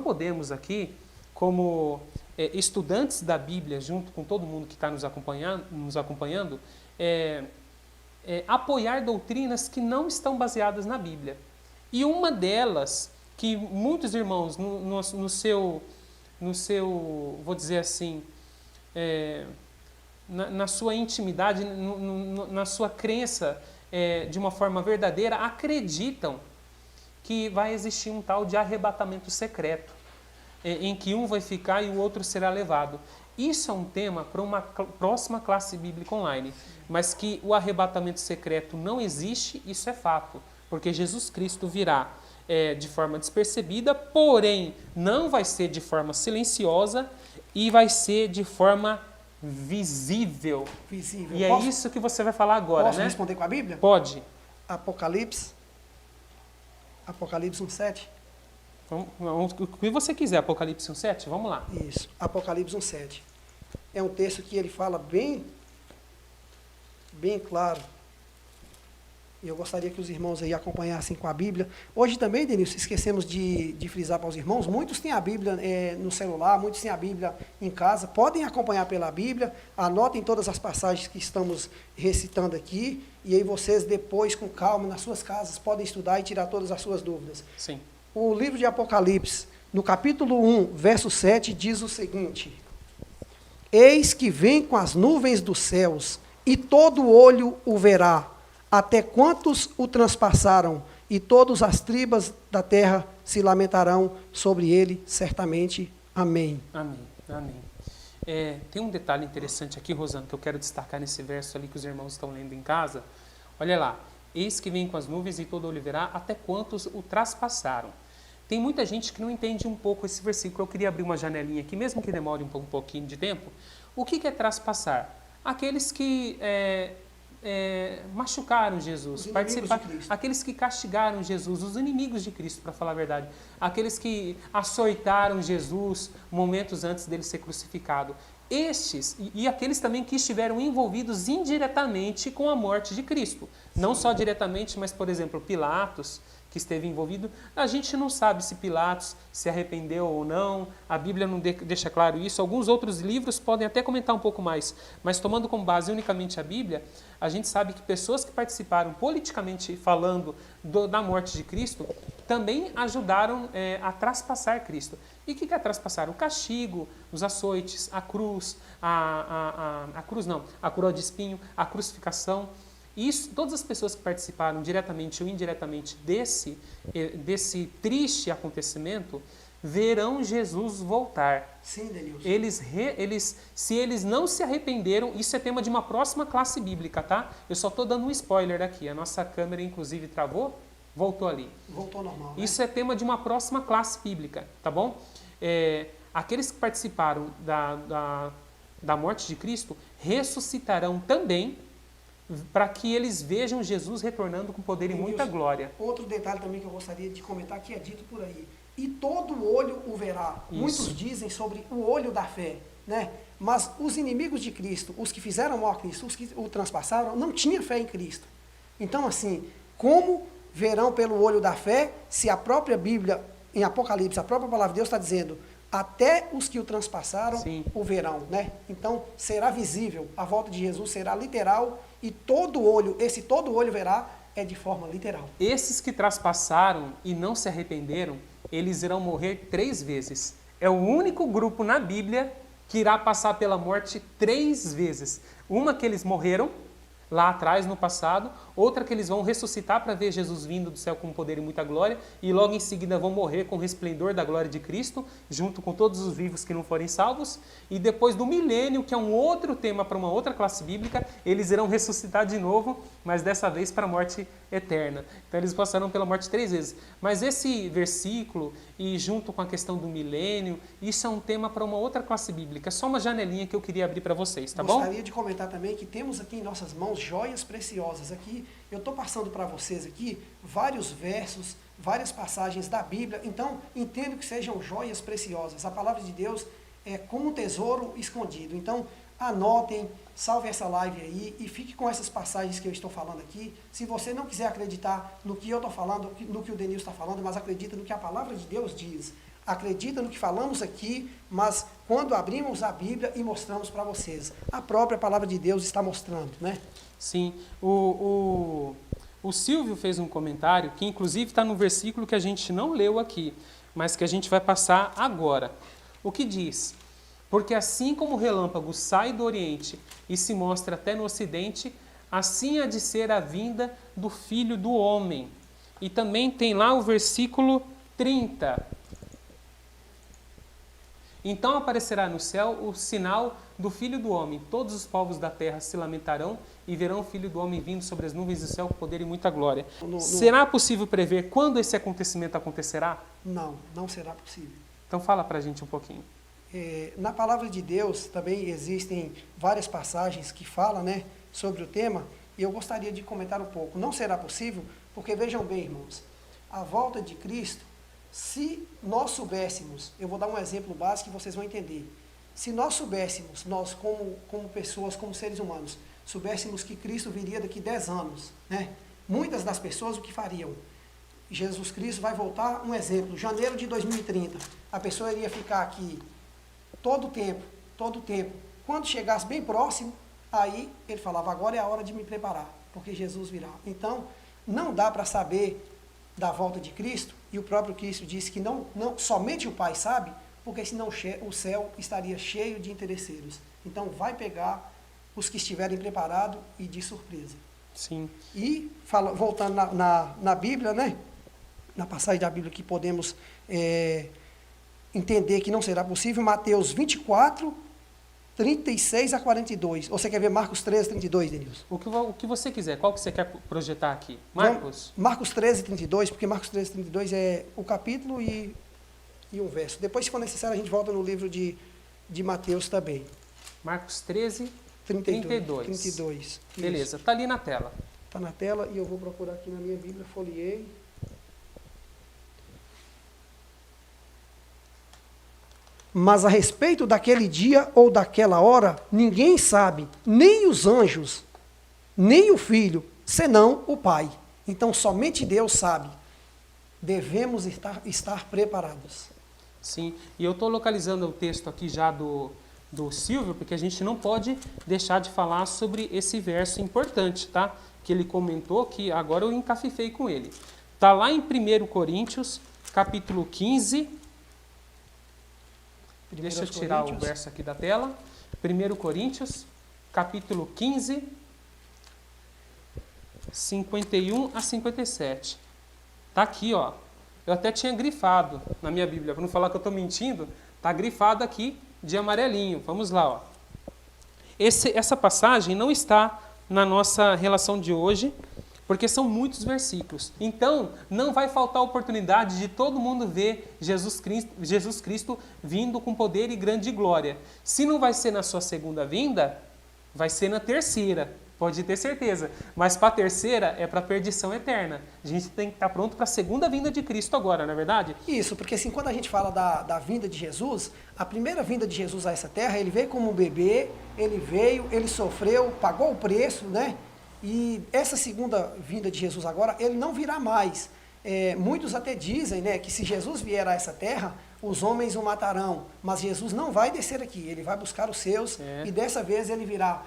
podemos aqui, como estudantes da Bíblia, junto com todo mundo que está nos acompanhando, apoiar doutrinas que não estão baseadas na Bíblia. E uma delas, que muitos irmãos, no seu vou dizer assim, na sua intimidade, na sua crença de uma forma verdadeira, acreditam que vai existir um tal de arrebatamento secreto, em que um vai ficar e o outro será levado. Isso é um tema para uma próxima classe bíblica online, mas que o arrebatamento secreto não existe, isso é fato, porque Jesus Cristo virá de forma despercebida, porém não vai ser de forma silenciosa e vai ser de forma visível. E é isso que você vai falar agora, posso né? Posso responder com a Bíblia? Pode. Apocalipse 1:7. O que você quiser, Apocalipse 1:7, vamos lá. Isso, Apocalipse 1:7. É um texto que ele fala bem claro. E eu gostaria que os irmãos aí acompanhassem com a Bíblia. Hoje também, Denilson, esquecemos de frisar para os irmãos, muitos têm a Bíblia no celular, muitos têm a Bíblia em casa, podem acompanhar pela Bíblia, anotem todas as passagens que estamos recitando aqui, e aí vocês depois, com calma, nas suas casas, podem estudar e tirar todas as suas dúvidas. Sim. O livro de Apocalipse, no capítulo 1, verso 7, diz o seguinte: Eis que vem com as nuvens dos céus, e todo olho o verá, até quantos o transpassaram, e todas as tribos da terra se lamentarão sobre ele, certamente. Amém. Amém. Amém. Tem um detalhe interessante aqui, Rosana, que eu quero destacar nesse verso ali que os irmãos estão lendo em casa. Olha lá. Eis que vem com as nuvens e todo olho verá, até quantos o traspassaram. Tem muita gente que não entende um pouco esse versículo. Eu queria abrir uma janelinha aqui, mesmo que demore um pouquinho de tempo. O que é traspassar? Aqueles que machucaram Jesus, aqueles que castigaram Jesus, os inimigos de Cristo, para falar a verdade, aqueles que açoitaram Jesus momentos antes dele ser crucificado. Estes e aqueles também que estiveram envolvidos indiretamente com a morte de Cristo. Não só diretamente, mas, por exemplo, Pilatos, que esteve envolvido. A gente não sabe se Pilatos se arrependeu ou não, a Bíblia não deixa claro isso. Alguns outros livros podem até comentar um pouco mais, mas tomando como base unicamente a Bíblia, a gente sabe que pessoas que participaram politicamente falando da morte de Cristo também ajudaram a traspassar Cristo. E o que é traspassar? O castigo, os açoites, a cruz, a coroa de espinho, a crucificação. Isso, todas as pessoas que participaram diretamente ou indiretamente desse triste acontecimento verão Jesus voltar. Sim, Denilson. Se eles não se arrependeram, isso é tema de uma próxima classe bíblica, tá? Eu só estou dando um spoiler aqui. A nossa câmera, inclusive, travou. Voltou ali. Voltou normal, né? Isso é tema de uma próxima classe bíblica, tá bom? Aqueles que participaram da morte de Cristo ressuscitarão também para que eles vejam Jesus retornando com poder e muita glória. Outro detalhe também que eu gostaria de comentar, que é dito por aí. E todo olho o verá. Isso. Muitos dizem sobre o olho da fé, né? Mas os inimigos de Cristo, os que fizeram mal a Cristo, os que o transpassaram, não tinham fé em Cristo. Então, assim, como verão pelo olho da fé, se a própria Bíblia, em Apocalipse, a própria palavra de Deus está dizendo, até os que o transpassaram Sim. o verão, né? Então, será visível, a volta de Jesus será literal, e todo olho, esse todo olho verá, é de forma literal. Esses que traspassaram e não se arrependeram, eles irão morrer 3 vezes. É o único grupo na Bíblia que irá passar pela morte 3 vezes. Uma que eles morreram lá atrás, no passado, outra que eles vão ressuscitar para ver Jesus vindo do céu com poder e muita glória, e logo em seguida vão morrer com o resplendor da glória de Cristo, junto com todos os vivos que não forem salvos, e depois do milênio, que é um outro tema para uma outra classe bíblica, eles irão ressuscitar de novo, mas dessa vez para a morte eterna. Então eles passarão pela morte 3 vezes. Mas esse versículo, e junto com a questão do milênio, isso é um tema para uma outra classe bíblica, só uma janelinha que eu queria abrir para vocês, tá bom? Gostaria de comentar também que temos aqui em nossas mãos joias preciosas. Aqui, eu estou passando para vocês aqui vários versos, várias passagens da Bíblia, então entendo que sejam joias preciosas. A palavra de Deus é como um tesouro escondido. Então, anotem, salve essa live aí e fique com essas passagens que eu estou falando aqui. Se você não quiser acreditar no que eu estou falando, no que o Denilson está falando, mas acredita no que a palavra de Deus diz, acredita no que falamos aqui, mas quando abrimos a Bíblia e mostramos para vocês, a própria palavra de Deus está mostrando, né? Sim, o Silvio fez um comentário que inclusive está no versículo que a gente não leu aqui, mas que a gente vai passar agora. O que diz? Porque assim como o relâmpago sai do Oriente e se mostra até no Ocidente, assim há de ser a vinda do Filho do Homem. E também tem lá o versículo 30. Então aparecerá no céu o sinal do Filho do Homem. Todos os povos da terra se lamentarão e verão o Filho do Homem vindo sobre as nuvens do céu com poder e muita glória. Será possível prever quando esse acontecimento acontecerá? Não, não será possível. Então fala pra gente um pouquinho. Na palavra de Deus também existem várias passagens que falam, né, sobre o tema, e eu gostaria de comentar um pouco. Não será possível, porque vejam bem, irmãos, a volta de Cristo, se nós soubéssemos, eu vou dar um exemplo básico que vocês vão entender. Se nós soubéssemos, nós como pessoas, como seres humanos, soubéssemos que Cristo viria daqui 10 anos, né, muitas das pessoas o que fariam? Jesus Cristo vai voltar, um exemplo, janeiro de 2030, a pessoa iria ficar aqui todo o tempo. Quando chegasse bem próximo, aí ele falava, agora é a hora de me preparar, porque Jesus virá. Então, não dá para saber da volta de Cristo, e o próprio Cristo disse que não somente o Pai sabe, porque senão o céu estaria cheio de interesseiros. Então, vai pegar os que estiverem preparados e de surpresa. Sim. E, voltando na Bíblia, né? Na passagem da Bíblia que podemos entender que não será possível, Mateus 24, 36 a 42. Ou você quer ver Marcos 13, 32, Denilson? O que você quiser. Qual que você quer projetar aqui? Marcos? Marcos 13, 32, porque Marcos 13, 32 é o capítulo e um verso. Depois, se for necessário, a gente volta no livro de Mateus também. Marcos 13, 32. 32. Beleza, está ali na tela. Está na tela e eu vou procurar aqui na minha Bíblia, folheei. Mas a respeito daquele dia ou daquela hora, ninguém sabe, nem os anjos, nem o Filho, senão o Pai. Então, somente Deus sabe. Devemos estar preparados. Sim, e eu estou localizando o texto aqui já do Silvio, porque a gente não pode deixar de falar sobre esse verso importante, tá? Que ele comentou, que agora eu encafifei com ele. Está lá em 1 Coríntios, capítulo 15... Deixa eu tirar o verso aqui da tela. 1 Coríntios, capítulo 15, 51 a 57. Está aqui, ó. Eu até tinha grifado na minha Bíblia, para não falar que eu estou mentindo, está grifado aqui de amarelinho. Vamos lá, ó. Essa passagem não está na nossa relação de hoje, porque são muitos versículos. Então, não vai faltar oportunidade de todo mundo ver Jesus Cristo vindo com poder e grande glória. Se não vai ser na sua segunda vinda, vai ser na terceira. Pode ter certeza. Mas para a terceira é para a perdição eterna. A gente tem que estar pronto para a segunda vinda de Cristo agora, não é verdade? Isso, porque assim, quando a gente fala da vinda de Jesus, a primeira vinda de Jesus a essa terra, ele veio como um bebê, ele veio, ele sofreu, pagou o preço, né? E essa segunda vinda de Jesus agora, ele não virá mais. Muitos até dizem, né, que se Jesus vier a essa terra, os homens o matarão. Mas Jesus não vai descer aqui, ele vai buscar os seus e dessa vez ele virá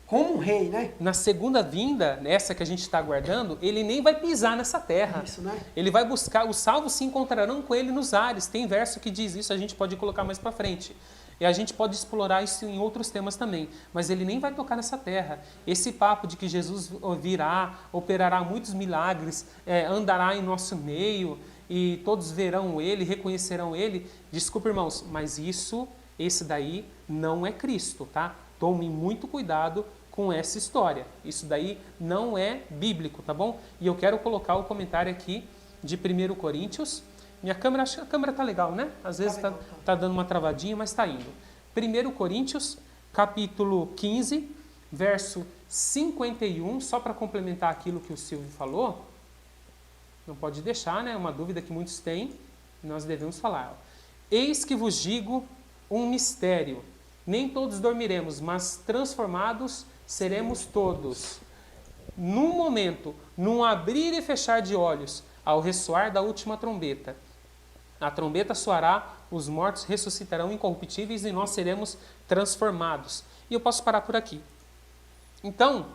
como um rei, né? Na segunda vinda, nessa que a gente está aguardando, ele nem vai pisar nessa terra. Isso, né? Ele vai buscar, os salvos se encontrarão com ele nos ares. Tem verso que diz isso, a gente pode colocar mais para frente. E a gente pode explorar isso em outros temas também. Mas ele nem vai tocar nessa terra. Esse papo de que Jesus virá, operará muitos milagres, andará em nosso meio e todos verão ele, reconhecerão ele. Desculpa, irmãos, mas esse daí não é Cristo, tá? Tomem muito cuidado com essa história. Isso daí não é bíblico, tá bom? E eu quero colocar o comentário aqui de 1 Coríntios. Minha câmera, acho que a câmera tá legal, né? Às vezes tá dando uma travadinha, mas tá indo. 1 Coríntios, capítulo 15, verso 51, só para complementar aquilo que o Silvio falou. Não pode deixar, né? Uma dúvida que muitos têm, nós devemos falar. Eis que vos digo um mistério. Nem todos dormiremos, mas transformados seremos todos. Num momento, num abrir e fechar de olhos, ao ressoar da última trombeta. A trombeta soará, os mortos ressuscitarão incorruptíveis e nós seremos transformados. E eu posso parar por aqui. Então,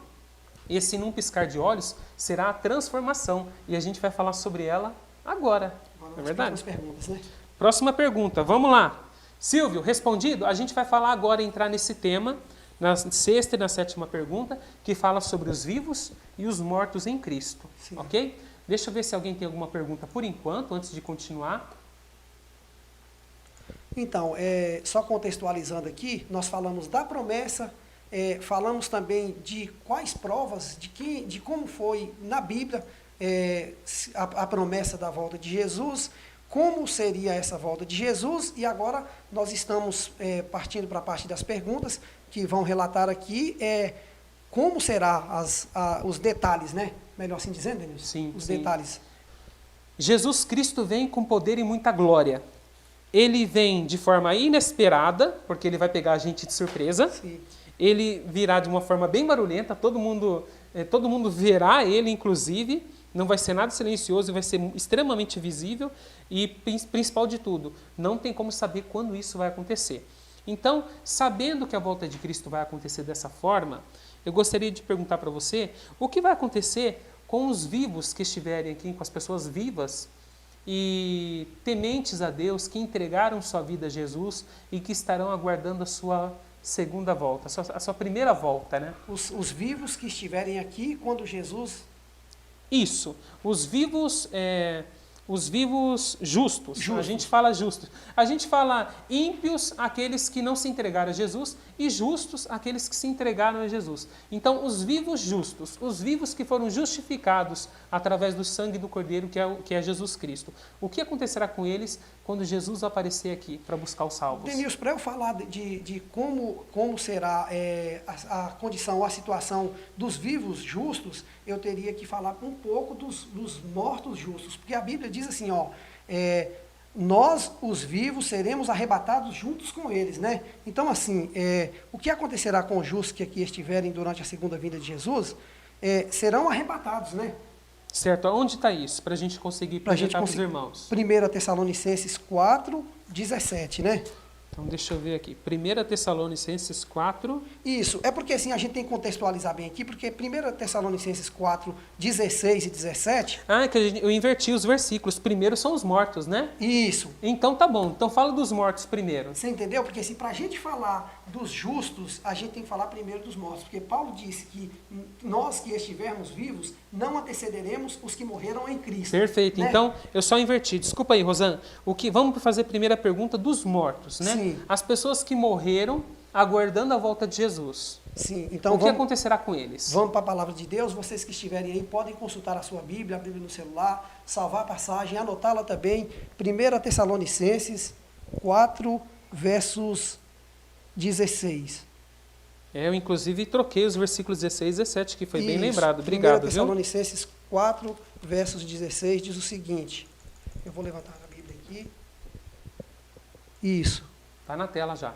esse num piscar de olhos será a transformação. E a gente vai falar sobre ela agora. Não é verdade? Perguntas, né? Próxima pergunta, vamos lá. Silvio, respondido? A gente vai falar agora, entrar nesse tema, na sexta e na sétima pergunta, que fala sobre os vivos e os mortos em Cristo. Sim. Ok? Deixa eu ver se alguém tem alguma pergunta por enquanto, antes de continuar. Então, só contextualizando aqui, nós falamos da promessa, falamos também de quais provas, de como foi na Bíblia a promessa da volta de Jesus, como seria essa volta de Jesus, e agora nós estamos partindo para a parte das perguntas, que vão relatar aqui como será os detalhes, né? Melhor assim dizendo, Denilson? Sim, os sim. detalhes. Jesus Cristo vem com poder e muita glória. Ele vem de forma inesperada, porque ele vai pegar a gente de surpresa. Sim. Ele virá de uma forma bem barulhenta, todo mundo verá ele, inclusive. Não vai ser nada silencioso, vai ser extremamente visível e, principal de tudo, não tem como saber quando isso vai acontecer. Então, sabendo que a volta de Cristo vai acontecer dessa forma, eu gostaria de perguntar para você o que vai acontecer com os vivos que estiverem aqui, com as pessoas vivas e tementes a Deus, que entregaram sua vida a Jesus e que estarão aguardando a sua segunda volta, a sua primeira volta, né? Os vivos que estiverem aqui quando Jesus... Isso, os vivos justos, a gente fala justos. A gente fala ímpios, aqueles que não se entregaram a Jesus, e justos, aqueles que se entregaram a Jesus. Então, os vivos justos, os vivos que foram justificados através do sangue do Cordeiro, que é Jesus Cristo. O que acontecerá com eles quando Jesus aparecer aqui para buscar os salvos? Denilson, para eu falar de como será a condição, a situação dos vivos justos, eu teria que falar um pouco dos mortos justos, porque a Bíblia diz assim, nós, os vivos, seremos arrebatados juntos com eles, né? Então, assim, o que acontecerá com os justos que aqui estiverem durante a segunda vinda de Jesus, serão arrebatados, né? Certo, onde está isso? Para a gente conseguir projetar para os irmãos. 1 Tessalonicenses 4, 17, né? Então, deixa eu ver aqui. 1 Tessalonicenses 4. Isso. É porque, assim, a gente tem que contextualizar bem aqui, porque 1 Tessalonicenses 4, 16 e 17... Ah, que eu inverti os versículos. Primeiro são os mortos, né? Isso. Então, tá bom. Então, fala dos mortos primeiro. Você entendeu? Porque, assim, para a gente falar dos justos, a gente tem que falar primeiro dos mortos. Porque Paulo disse que nós que estivermos vivos, não antecederemos os que morreram em Cristo. Perfeito. Né? Então, eu só inverti. Desculpa aí, Rosana. Vamos fazer a primeira pergunta dos mortos, né? Sim. As pessoas que morreram aguardando a volta de Jesus. Sim, então o que acontecerá com eles? Vamos para a palavra de Deus. Vocês que estiverem aí podem consultar a sua Bíblia, a Bíblia no celular, salvar a passagem, anotá-la também. 1 Tessalonicenses 4, versos 16. Eu, inclusive, troquei os versículos 16 e 17, que foi bem Isso. lembrado. Obrigado, 1 viu? Tessalonicenses 4, versos 16, diz o seguinte. Eu vou levantar a Bíblia aqui. Isso. Está na tela já.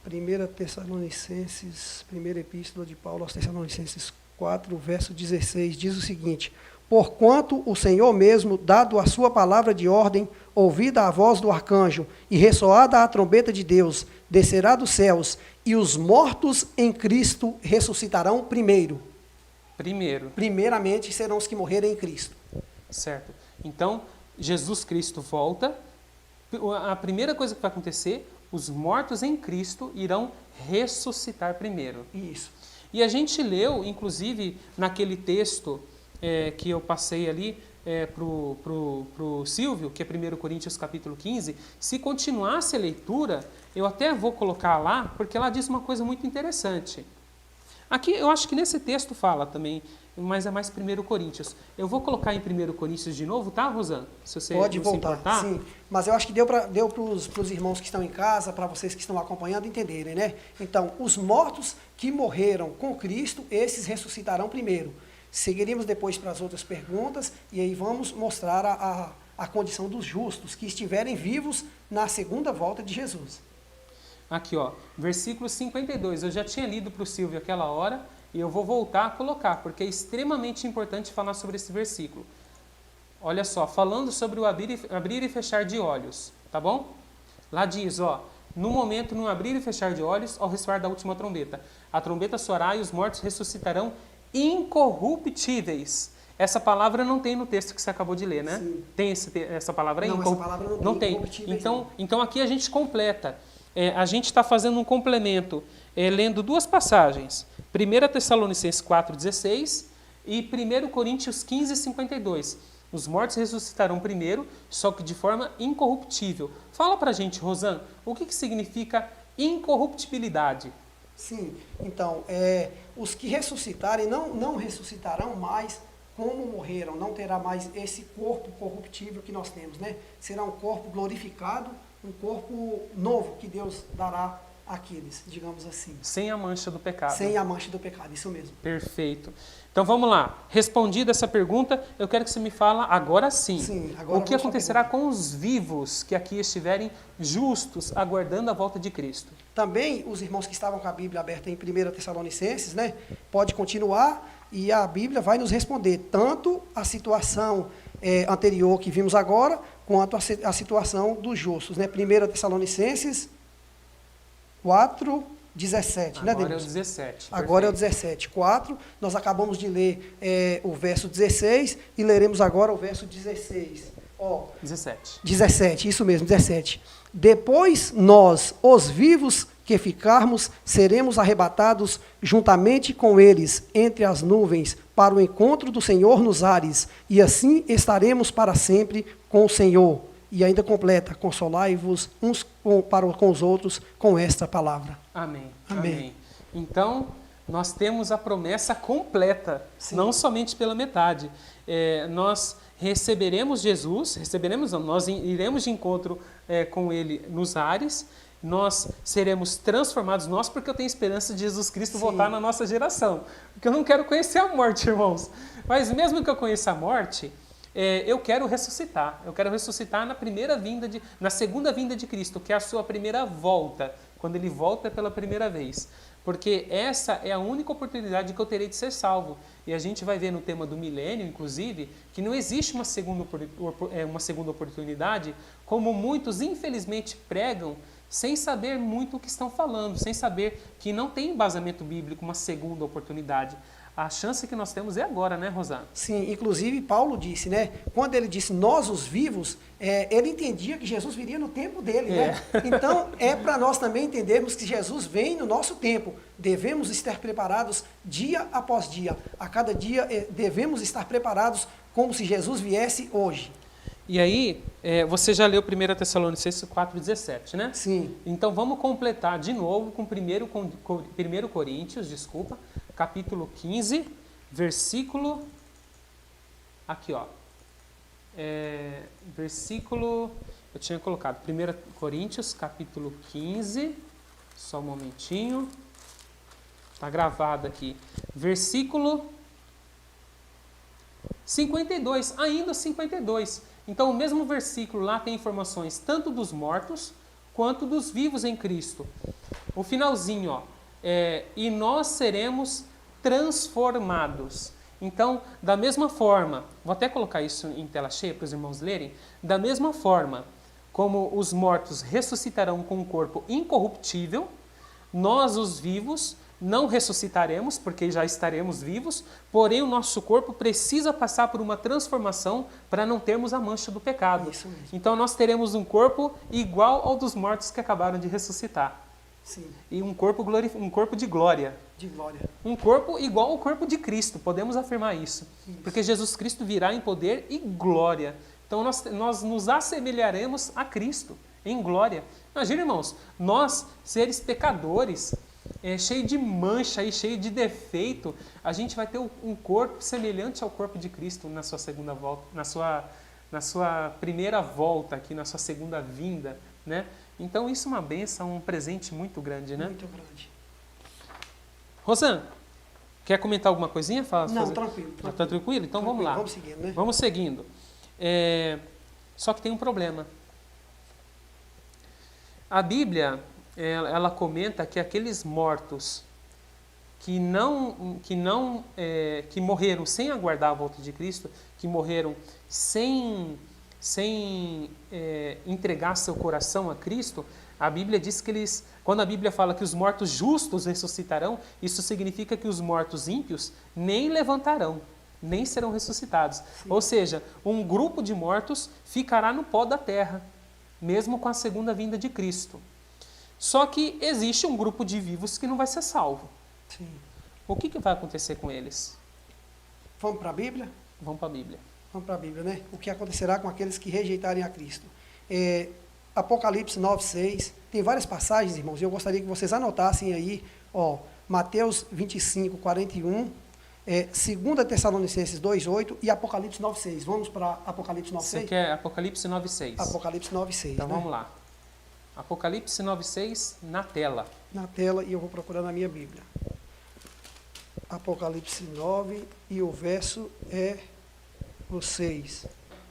1 Tessalonicenses, primeira epístola de Paulo aos Tessalonicenses 4, verso 16, diz o seguinte: Porquanto o Senhor mesmo, dado a sua palavra de ordem, ouvida a voz do arcanjo e ressoada a trombeta de Deus, descerá dos céus, e os mortos em Cristo ressuscitarão primeiro. Primeiramente serão os que morrerem em Cristo. Certo. Então, Jesus Cristo volta. A primeira coisa que vai acontecer, os mortos em Cristo irão ressuscitar primeiro. Isso. E a gente leu, inclusive, naquele texto que eu passei ali pro Silvio, que é 1 Coríntios capítulo 15, se continuasse a leitura, eu até vou colocar lá, porque lá diz uma coisa muito interessante. Aqui, eu acho que nesse texto fala também, mas é mais 1 Coríntios. Eu vou colocar em 1 Coríntios de novo, tá, Rosana? Se você Pode não voltar, se importar. sim. Mas eu acho que deu para os irmãos que estão em casa, para vocês que estão acompanhando, entenderem, né? Então, os mortos que morreram com Cristo, esses ressuscitarão primeiro. Seguiremos depois para as outras perguntas, e aí vamos mostrar a condição dos justos, que estiverem vivos na segunda volta de Jesus. Aqui, ó, versículo 52. Eu já tinha lido para o Silvio aquela hora, e eu vou voltar a colocar, porque é extremamente importante falar sobre esse versículo. Olha só, falando sobre o abrir e fechar de olhos, tá bom? Lá diz, ó, no momento, no abrir e fechar de olhos, ao ressoar da última trombeta. A trombeta soará e os mortos ressuscitarão incorruptíveis. Essa palavra não tem no texto que você acabou de ler, né? Sim. Tem essa palavra aí? Não, essa palavra não tem. Então aqui a gente completa. A gente está fazendo um complemento, lendo duas passagens. 1 Tessalonicenses 4,16 e 1 Coríntios 15,52. Os mortos ressuscitarão primeiro, só que de forma incorruptível. Fala pra gente, Rosana, o que significa incorruptibilidade? Sim, então, os que ressuscitarem não ressuscitarão mais como morreram, não terá mais esse corpo corruptível que nós temos, né? Será um corpo glorificado, um corpo novo que Deus dará àqueles, digamos assim. Sem a mancha do pecado. Sem a mancha do pecado, isso mesmo. Perfeito. Então vamos lá. Respondida essa pergunta, eu quero que você me fala agora sim. Sim, agora o que acontecerá com os vivos que aqui estiverem justos, aguardando a volta de Cristo? Também os irmãos que estavam com a Bíblia aberta em 1 Tessalonicenses, né? Pode continuar e a Bíblia vai nos responder tanto a situação anterior que vimos agora, quanto a situação dos justos, né? 1 Tessalonicenses 4, 17, né, Denis? Agora é o 17. Agora é o 17. 4, nós acabamos de ler o verso 16 e leremos agora o verso 16. 17, isso mesmo, 17. Depois nós, os vivos que ficarmos, seremos arrebatados juntamente com eles entre as nuvens para o encontro do Senhor nos ares, e assim estaremos para sempre com o Senhor. E ainda completa, consolai-vos uns com os outros com esta palavra. Amém. Amém. Amém. Então, nós temos a promessa completa, Sim. Não somente pela metade. Nós receberemos Jesus, nós iremos de encontro com Ele nos ares, nós seremos transformados, porque eu tenho esperança de Jesus Cristo voltar na nossa geração. Porque eu não quero conhecer a morte, irmãos. Mas mesmo que eu conheça a morte, eu quero ressuscitar. Eu quero ressuscitar na segunda vinda de Cristo, que é a sua primeira volta, quando Ele volta pela primeira vez. Porque essa é a única oportunidade que eu terei de ser salvo. E a gente vai ver no tema do milênio, inclusive, que não existe uma segunda oportunidade, como muitos, infelizmente, pregam, sem saber muito o que estão falando, sem saber que não tem embasamento bíblico uma segunda oportunidade. A chance que nós temos é agora, né, Rosana? Sim, inclusive Paulo disse, né? Quando ele disse nós os vivos, ele entendia que Jesus viria no tempo dele, né? Então, para nós também entendermos que Jesus vem no nosso tempo. Devemos estar preparados dia após dia. A cada dia devemos estar preparados como se Jesus viesse hoje. E aí, você já leu 1 Tessalonicenses 4,17, né? Sim. Então, vamos completar de novo com 1 Coríntios, capítulo 15, versículo... Aqui, ó. Versículo... Eu tinha colocado 1 Coríntios, capítulo 15, só um momentinho. Está gravado aqui. Versículo 52, ainda 52. Então, o mesmo versículo lá tem informações tanto dos mortos quanto dos vivos em Cristo. O finalzinho, ó, e nós seremos transformados. Então, da mesma forma, vou até colocar isso em tela cheia para os irmãos lerem, da mesma forma como os mortos ressuscitarão com um corpo incorruptível, nós, os vivos, não ressuscitaremos, porque já estaremos vivos, porém o nosso corpo precisa passar por uma transformação para não termos a mancha do pecado. Isso mesmo. Então nós teremos um corpo igual ao dos mortos que acabaram de ressuscitar. Sim. E um corpo de glória. De glória. Um corpo igual ao corpo de Cristo, podemos afirmar isso. Porque Jesus Cristo virá em poder e glória. Então nós nos assemelharemos a Cristo em glória. Imagina, irmãos, nós, seres pecadores, cheio de mancha e cheio de defeito, a gente vai ter um corpo semelhante ao corpo de Cristo na sua segunda volta, na sua primeira volta aqui, na sua segunda vinda, né? Então isso é uma bênção, um presente muito grande, né? Muito grande. Rosana, quer comentar alguma coisinha? Não, tranquilo. Tá tranquilo? Então vamos lá. Vamos seguindo, né? Vamos seguindo. Só que tem um problema. A Bíblia, ela comenta que aqueles mortos que morreram sem aguardar a volta de Cristo, que morreram sem entregar seu coração a Cristo, a Bíblia diz que quando a Bíblia fala que os mortos justos ressuscitarão, isso significa que os mortos ímpios nem levantarão, nem serão ressuscitados. Sim. Ou seja, um grupo de mortos ficará no pó da terra, mesmo com a segunda vinda de Cristo. Só que existe um grupo de vivos que não vai ser salvo. Sim. O que vai acontecer com eles? Vamos para a Bíblia? Vamos para a Bíblia. Vamos para a Bíblia, né? O que acontecerá com aqueles que rejeitarem a Cristo. Apocalipse 9:6. Tem várias passagens, irmãos, e eu gostaria que vocês anotassem aí, ó, Mateus 25:41, 2 Tessalonicenses 2:8 e Apocalipse 9:6. Vamos para Apocalipse 9:6? Você quer Apocalipse 9:6? Apocalipse 9:6. Então né? vamos lá. Apocalipse 9:6 na tela. Na tela, e eu vou procurar na minha Bíblia. Apocalipse 9 e o verso é o 6.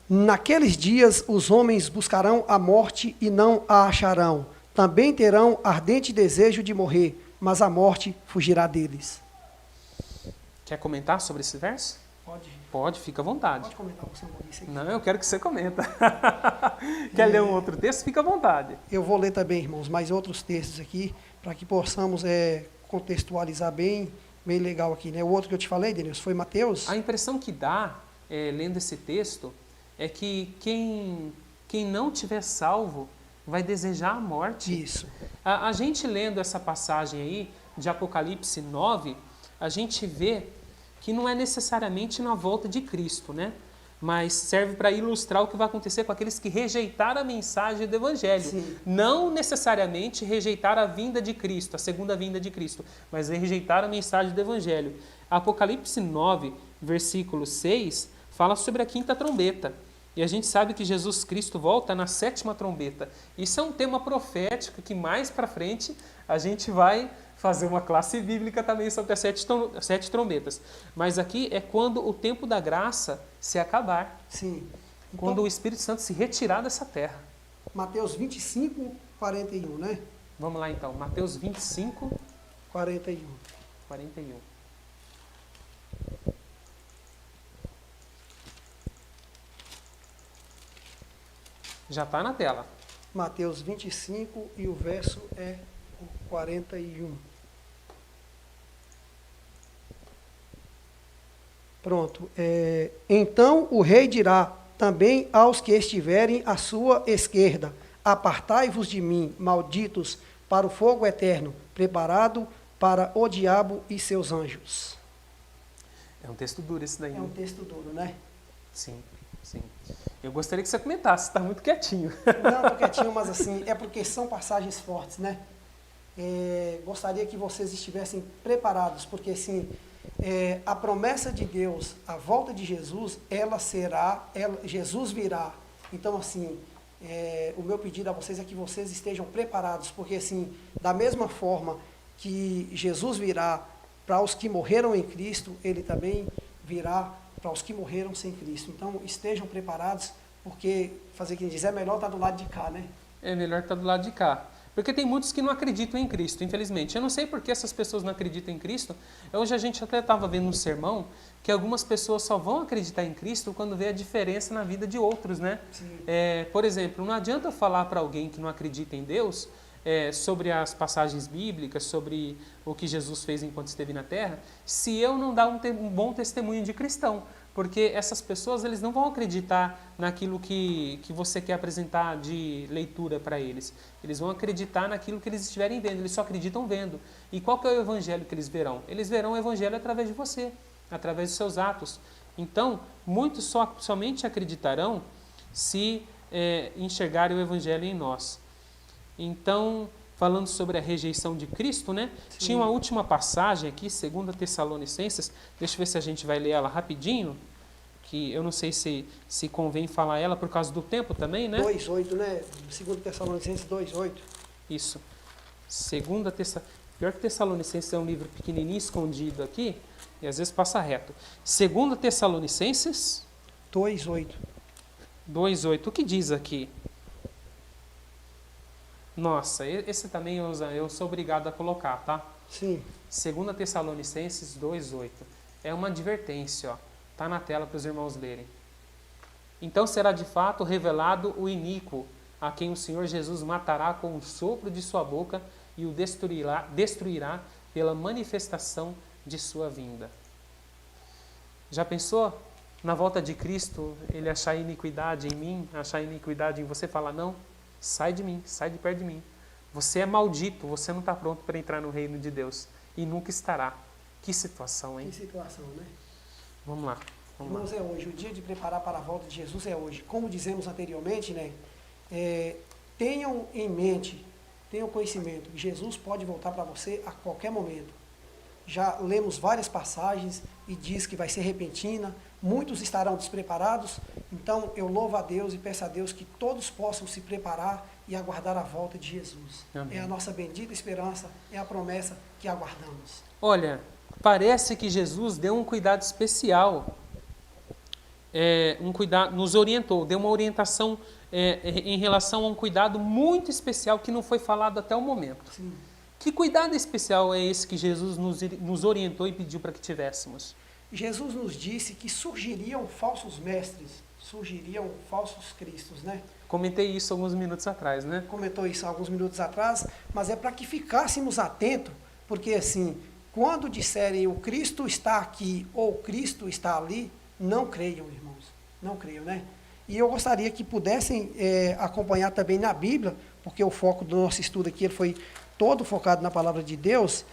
Naqueles dias os homens buscarão a morte e não a acharão. Também terão ardente desejo de morrer, mas a morte fugirá deles. Quer comentar sobre esse verso? Pode. Pode, fica à vontade. Pode comentar você, Maurício. Não, eu quero que você comenta. Quer ler um outro texto? Fica à vontade. Eu vou ler também, irmãos, mais outros textos aqui, para que possamos contextualizar bem legal aqui, né? O outro que eu te falei, Denilson, foi Mateus. A impressão que dá, lendo esse texto, é que quem não tiver salvo vai desejar a morte. Isso. A gente lendo essa passagem aí, de Apocalipse 9, a gente vê que não é necessariamente na volta de Cristo, né? Mas serve para ilustrar o que vai acontecer com aqueles que rejeitaram a mensagem do Evangelho. Sim. Não necessariamente rejeitar a vinda de Cristo, a segunda vinda de Cristo, mas rejeitar a mensagem do Evangelho. Apocalipse 9, versículo 6, fala sobre a quinta trombeta. E a gente sabe que Jesus Cristo volta na sétima trombeta. Isso é um tema profético que mais para frente a gente vai fazer uma classe bíblica também sobre as sete trombetas. Mas aqui é quando o tempo da graça se acabar. Sim. Então, Quando o Espírito Santo se retirar dessa terra. Mateus 25:41, né? Vamos lá então, Mateus 25, 41. 41. Já está na tela. Mateus 25 e o verso é o 41. Pronto. Então o rei dirá também aos que estiverem à sua esquerda: apartai-vos de mim, malditos, para o fogo eterno, preparado para o diabo e seus anjos. É um texto duro esse daí. É um texto duro, né? Sim, sim. Eu gostaria que você comentasse, está muito quietinho. Não, estou quietinho, mas assim, é porque são passagens fortes, né? Gostaria que vocês estivessem preparados, porque assim, a promessa de Deus, a volta de Jesus, Jesus virá. Então, assim, o meu pedido a vocês é que vocês estejam preparados, porque assim, da mesma forma que Jesus virá para os que morreram em Cristo, ele também virá para os que morreram sem Cristo. Então, estejam preparados, porque, fazer quem diz, é melhor estar do lado de cá, né? É melhor estar do lado de cá. Porque tem muitos que não acreditam em Cristo, infelizmente. Eu não sei por que essas pessoas não acreditam em Cristo. Hoje a gente até estava vendo um sermão que algumas pessoas só vão acreditar em Cristo quando vê a diferença na vida de outros, né? Por exemplo, não adianta eu falar para alguém que não acredita em Deus sobre as passagens bíblicas, sobre o que Jesus fez enquanto esteve na Terra, se eu não dar um bom testemunho de cristão. Porque essas pessoas, eles não vão acreditar naquilo que você quer apresentar de leitura para eles. Eles vão acreditar naquilo que eles estiverem vendo, eles só acreditam vendo. E qual que é o evangelho que eles verão? Eles verão o evangelho através de você, através dos seus atos. Então, muitos somente acreditarão se enxergarem o evangelho em nós. Então, falando sobre a rejeição de Cristo, né? Tinha uma última passagem aqui, 2 Tessalonicenses, deixa eu ver se a gente vai ler ela rapidinho, que eu não sei se convém falar ela por causa do tempo também, né? 2:8, né? 2 Tessalonicenses 2:8. Isso. Pior que Tessalonicenses é um livro pequenininho, escondido aqui, e às vezes passa reto. 2 Tessalonicenses 2:8. 2:8. O que diz aqui? Nossa, esse também eu sou obrigado a colocar, tá? Sim. 2 Tessalonicenses 2:8. É uma advertência, ó. Tá na tela para os irmãos lerem. Então será de fato revelado o iníquo, a quem o Senhor Jesus matará com o sopro de sua boca e o destruirá pela manifestação de sua vinda. Já pensou? Na volta de Cristo, ele achar iniquidade em mim, achar iniquidade em você, falar, não, sai de mim, sai de perto de mim. Você é maldito, você não está pronto para entrar no reino de Deus. E nunca estará. Que situação, hein? Que situação, né? Vamos lá. Irmãos, é hoje. O dia de preparar para a volta de Jesus é hoje. Como dizemos anteriormente, né? Tenham em mente, tenham conhecimento que Jesus pode voltar para você a qualquer momento. Já lemos várias passagens e diz que vai ser repentina. Muitos estarão despreparados. Então, eu louvo a Deus e peço a Deus que todos possam se preparar e aguardar a volta de Jesus. Amém. É a nossa bendita esperança, é a promessa que aguardamos. Olha, parece que Jesus deu um cuidado especial, nos orientou, deu uma orientação em relação a um cuidado muito especial que não foi falado até o momento. Sim. Que cuidado especial é esse que Jesus nos orientou e pediu para que tivéssemos? Jesus nos disse que surgiriam falsos mestres, surgiriam falsos cristos, né? Comentei isso alguns minutos atrás, né? Comentou isso alguns minutos atrás, mas é para que ficássemos atentos, porque assim, quando disserem o Cristo está aqui ou o Cristo está ali, não creiam, irmãos, não creiam, né? E eu gostaria que pudessem acompanhar também na Bíblia, porque o foco do nosso estudo aqui ele foi todo focado na palavra de Deus,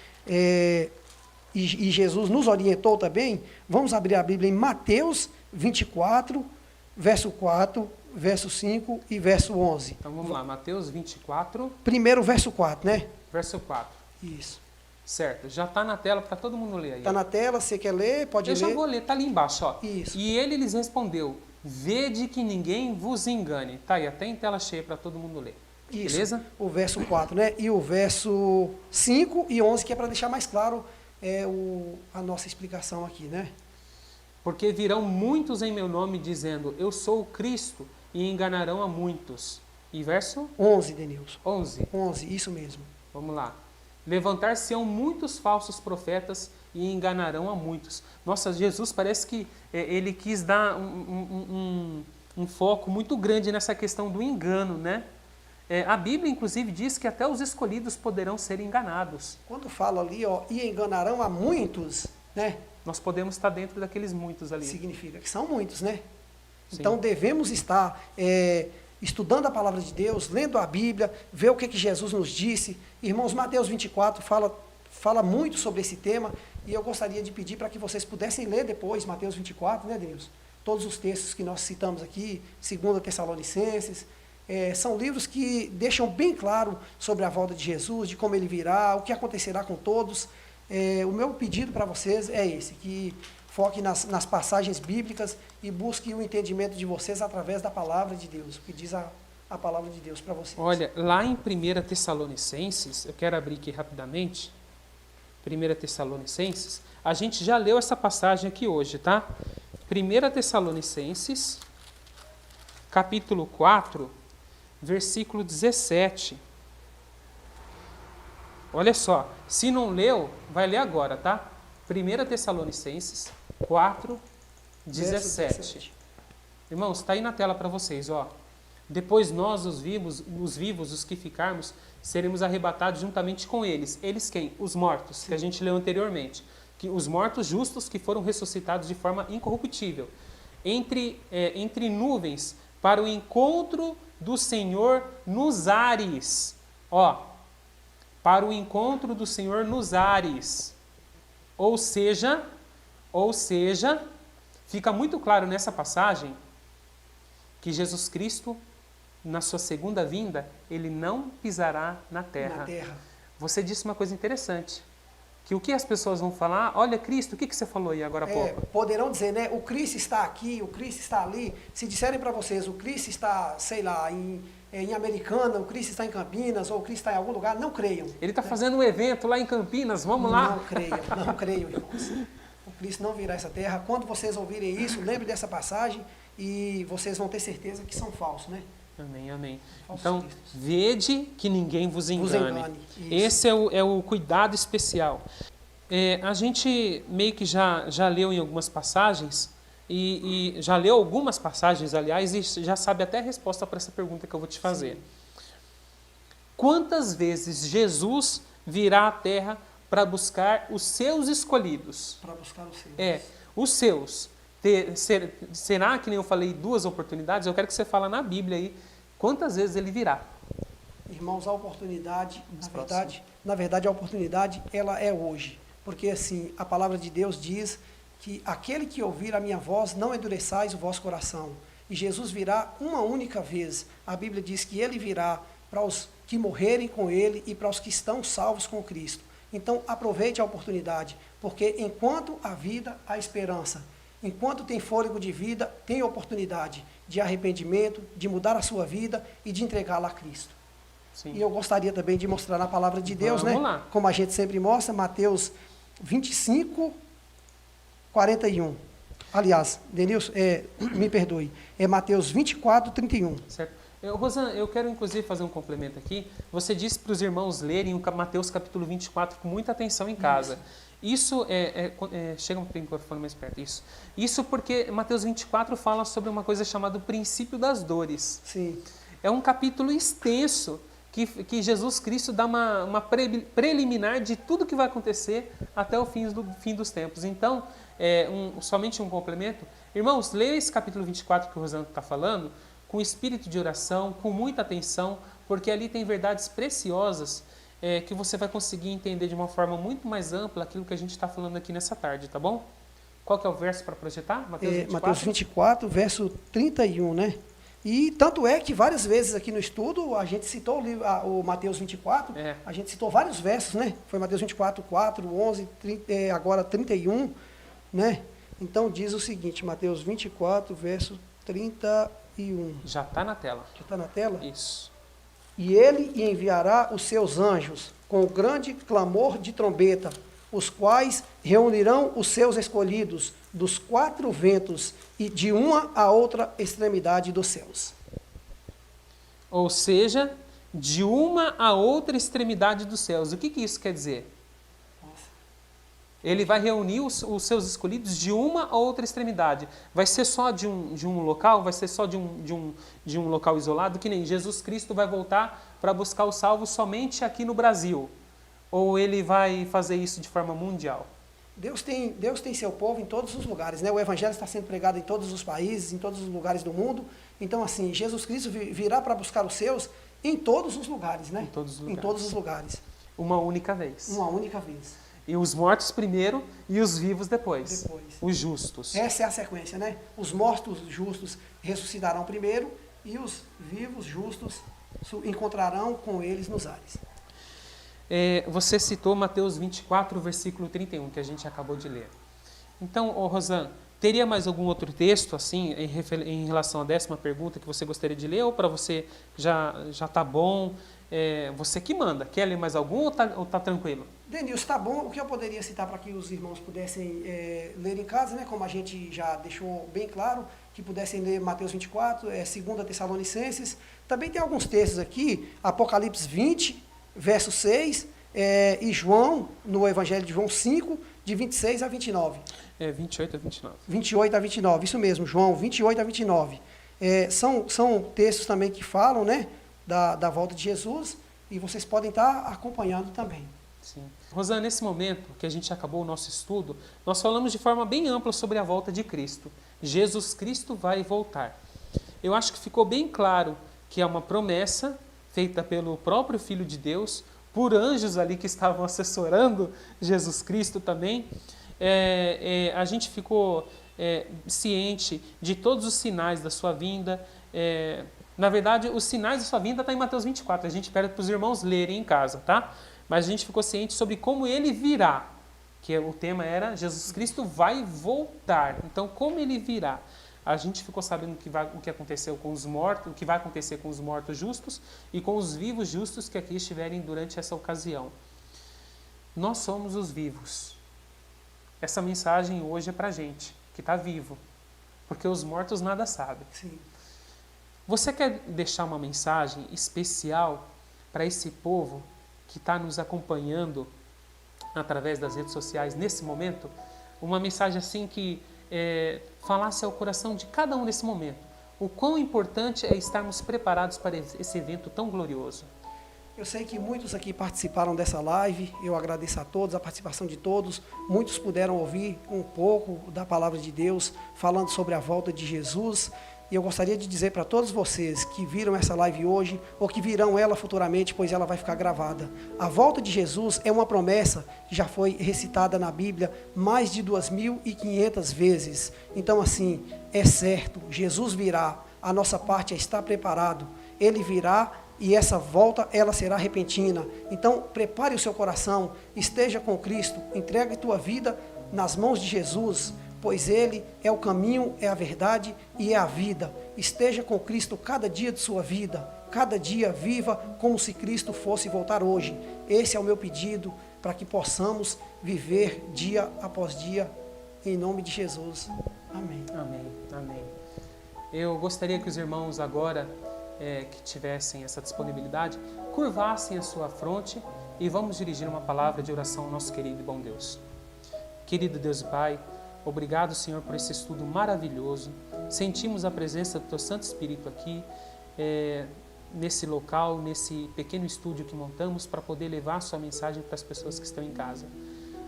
e Jesus nos orientou também. Vamos abrir a Bíblia em Mateus 24, verso 4, verso 5 e verso 11. Então vamos lá, Mateus 24. Primeiro verso 4, né? Verso 4. Isso. Certo, já está na tela para todo mundo ler aí. Está na tela, você quer ler? Pode ler. Eu já vou ler, está ali embaixo, ó. Isso. E ele lhes respondeu, vede que ninguém vos engane. Está aí, até em tela cheia para todo mundo ler. Isso. Beleza? O verso 4, né? E o verso 5 e 11, que é para deixar mais claro a nossa explicação aqui, né? Porque virão muitos em meu nome dizendo, eu sou o Cristo, e enganarão a muitos. E verso? 11, Denilson. 11. 11, isso mesmo. Vamos lá. Levantar-se-ão muitos falsos profetas e enganarão a muitos. Nossa, Jesus parece que ele quis dar um foco muito grande nessa questão do engano, né? A Bíblia, inclusive, diz que até os escolhidos poderão ser enganados. Quando fala ali, ó, e enganarão a muitos, né? Nós podemos estar dentro daqueles muitos ali. Significa que são muitos, né? Sim. Então devemos estar estudando a palavra de Deus, lendo a Bíblia, ver o que Jesus nos disse. Irmãos, Mateus 24 fala muito sobre esse tema, e eu gostaria de pedir para que vocês pudessem ler depois Mateus 24, né, Deus? Todos os textos que nós citamos aqui, 2 Tessalonicenses, são livros que deixam bem claro sobre a volta de Jesus, de como ele virá, o que acontecerá com todos. O meu pedido para vocês é esse, que foque nas passagens bíblicas e busque o entendimento de vocês através da palavra de Deus, o que diz a palavra de Deus para vocês. Olha, lá em 1 Tessalonicenses, eu quero abrir aqui rapidamente, 1 Tessalonicenses, a gente já leu essa passagem aqui hoje, tá? 1 Tessalonicenses, capítulo 4, versículo 17. Olha só, se não leu, vai ler agora, tá? 1 Tessalonicenses 4, 17. Irmãos, está aí na tela para vocês, ó. Depois nós, os vivos, os que ficarmos, seremos arrebatados juntamente com eles. Eles quem? Os mortos, que a gente leu anteriormente. Que os mortos justos que foram ressuscitados de forma incorruptível. Entre nuvens, para o encontro do Senhor nos ares. Ó, para o encontro do Senhor nos ares. Ou seja, fica muito claro nessa passagem que Jesus Cristo, na sua segunda vinda, ele não pisará na terra. Você disse uma coisa interessante, que o que as pessoas vão falar, olha Cristo, o que você falou aí agora há pouco? Poderão dizer, né, o Cristo está aqui, o Cristo está ali. Se disserem para vocês, o Cristo está, sei lá, em Americana, o Cristo está em Campinas, ou o Cristo está em algum lugar, não creiam. Ele está fazendo um evento lá em Campinas, vamos lá? Não creiam, irmãos. O Cristo não virá essa terra. Quando vocês ouvirem isso, lembre dessa passagem e vocês vão ter certeza que são falsos, né? Amém, amém. Falsos então, cristos. vede que ninguém vos engane. Esse é o cuidado especial. A gente meio que já leu em algumas passagens, e já leu algumas passagens, aliás, e já sabe até a resposta para essa pergunta que eu vou te fazer. Sim. Quantas vezes Jesus virá à terra para buscar os seus escolhidos? Para buscar os seus. Os seus. Será que nem eu falei 2 oportunidades? Eu quero que você fale na Bíblia aí quantas vezes ele virá. Irmãos, a oportunidade, na verdade a oportunidade ela é hoje, porque assim a palavra de Deus diz que aquele que ouvir a minha voz não endureçais o vosso coração. E Jesus virá uma única vez. A Bíblia diz que ele virá para os que morrerem com ele e para os que estão salvos com Cristo. Então aproveite a oportunidade, porque enquanto há vida, há esperança. Enquanto tem fôlego de vida, tem oportunidade de arrependimento, de mudar a sua vida e de entregá-la a Cristo. Sim. E eu gostaria também de mostrar na palavra de Deus, Vamos lá. Como a gente sempre mostra, Mateus 25, 41. Aliás, Denilson, me perdoe, é Mateus 24, 31. Certo. Rosana, eu quero inclusive fazer um complemento aqui. Você disse para os irmãos lerem o Mateus capítulo 24 com muita atenção em casa. Isso chega um microfone mais perto. Isso porque Mateus 24 fala sobre uma coisa chamada o princípio das dores. Sim. É um capítulo extenso que Jesus Cristo dá uma preliminar de tudo que vai acontecer até o fim dos tempos. Então, somente um complemento. Irmãos, leia esse capítulo 24 que o Rosana está falando com espírito de oração, com muita atenção, porque ali tem verdades preciosas que você vai conseguir entender de uma forma muito mais ampla aquilo que a gente está falando aqui nessa tarde, tá bom? Qual que é o verso para projetar? Mateus 24? Mateus 24, verso 31, né? E tanto é que várias vezes aqui no estudo a gente citou o Mateus 24, a gente citou vários versos, né? Foi Mateus 24, 4, 11, 30, agora 31, né? Então diz o seguinte, Mateus 24, verso 31. Já está na tela. Já está na tela? Isso. E ele enviará os seus anjos com grande clamor de trombeta, os quais reunirão os seus escolhidos dos 4 ventos e de uma a outra extremidade dos céus. Ou seja, de uma a outra extremidade dos céus. O que isso quer dizer? Ele vai reunir os seus escolhidos de uma a outra extremidade. Vai ser só de um local? Vai ser só de um local isolado? Que nem Jesus Cristo vai voltar para buscar os salvos somente aqui no Brasil? Ou ele vai fazer isso de forma mundial? Deus tem seu povo em todos os lugares, né? O Evangelho está sendo pregado em todos os países, em todos os lugares do mundo. Então, assim, Jesus Cristo virá para buscar os seus em todos os lugares, né? Em todos os lugares. Em todos os lugares. Uma única vez. Uma única vez. E os mortos primeiro e os vivos depois. Os justos. Essa é a sequência, né? Os mortos justos ressuscitarão primeiro e os vivos justos encontrarão com eles nos ares. Você citou Mateus 24, versículo 31, que a gente acabou de ler. Então, Rosana, teria mais algum outro texto, assim, em relação à 10ª pergunta que você gostaria de ler? Ou para você já está bom? Você que manda. Quer ler mais algum ou tá tranquilo? Denilson, tá bom. O que eu poderia citar para que os irmãos pudessem ler em casa, né? Como a gente já deixou bem claro, que pudessem ler Mateus 24, 2 Tessalonicenses. Também tem alguns textos aqui, Apocalipse 20, verso 6, e João, no Evangelho de João 5, de 26 a 29. 28 a 29. 28 a 29, isso mesmo, João 28 a 29. São textos também que falam, né, da volta de Jesus, e vocês podem estar acompanhando também. Sim. Rosana, nesse momento que a gente acabou o nosso estudo, nós falamos de forma bem ampla sobre a volta de Cristo. Jesus Cristo vai voltar. Eu acho que ficou bem claro que é uma promessa feita pelo próprio Filho de Deus, por anjos ali que estavam assessorando Jesus Cristo também. A gente ficou ciente de todos os sinais da sua vinda. Na verdade, os sinais da sua vinda estão em Mateus 24. A gente pede para os irmãos lerem em casa, tá? Mas a gente ficou ciente sobre como ele virá, que o tema era Jesus Cristo vai voltar. Então, como ele virá? A gente ficou sabendo o que aconteceu com os mortos, o que vai acontecer com os mortos justos e com os vivos justos que aqui estiverem durante essa ocasião. Nós somos os vivos. Essa mensagem hoje é para a gente, que está vivo, porque os mortos nada sabem. Sim. Você quer deixar uma mensagem especial para esse povo que está nos acompanhando através das redes sociais nesse momento? Uma mensagem assim que falasse ao coração de cada um nesse momento. O quão importante é estarmos preparados para esse evento tão glorioso. Eu sei que muitos aqui participaram dessa live, eu agradeço a todos, a participação de todos. Muitos puderam ouvir um pouco da palavra de Deus, falando sobre a volta de Jesus. E eu gostaria de dizer para todos vocês que viram essa live hoje, ou que virão ela futuramente, pois ela vai ficar gravada. A volta de Jesus é uma promessa que já foi recitada na Bíblia mais de 2.500 vezes. Então, assim, é certo, Jesus virá, a nossa parte é estar preparado. Ele virá e essa volta, ela será repentina. Então, prepare o seu coração, esteja com Cristo, entregue tua vida nas mãos de Jesus, pois Ele é o caminho, é a verdade e é a vida. Esteja com Cristo cada dia de sua vida, cada dia viva como se Cristo fosse voltar hoje. Esse é o meu pedido para que possamos viver dia após dia, em nome de Jesus. Amém. Amém, amém. Eu gostaria que os irmãos agora, que tivessem essa disponibilidade, curvassem a sua fronte e vamos dirigir uma palavra de oração ao nosso querido e bom Deus. Querido Deus e Pai, obrigado, Senhor, por esse estudo maravilhoso. Sentimos a presença do Teu Santo Espírito aqui, nesse local, nesse pequeno estúdio que montamos para poder levar a Sua mensagem para as pessoas que estão em casa.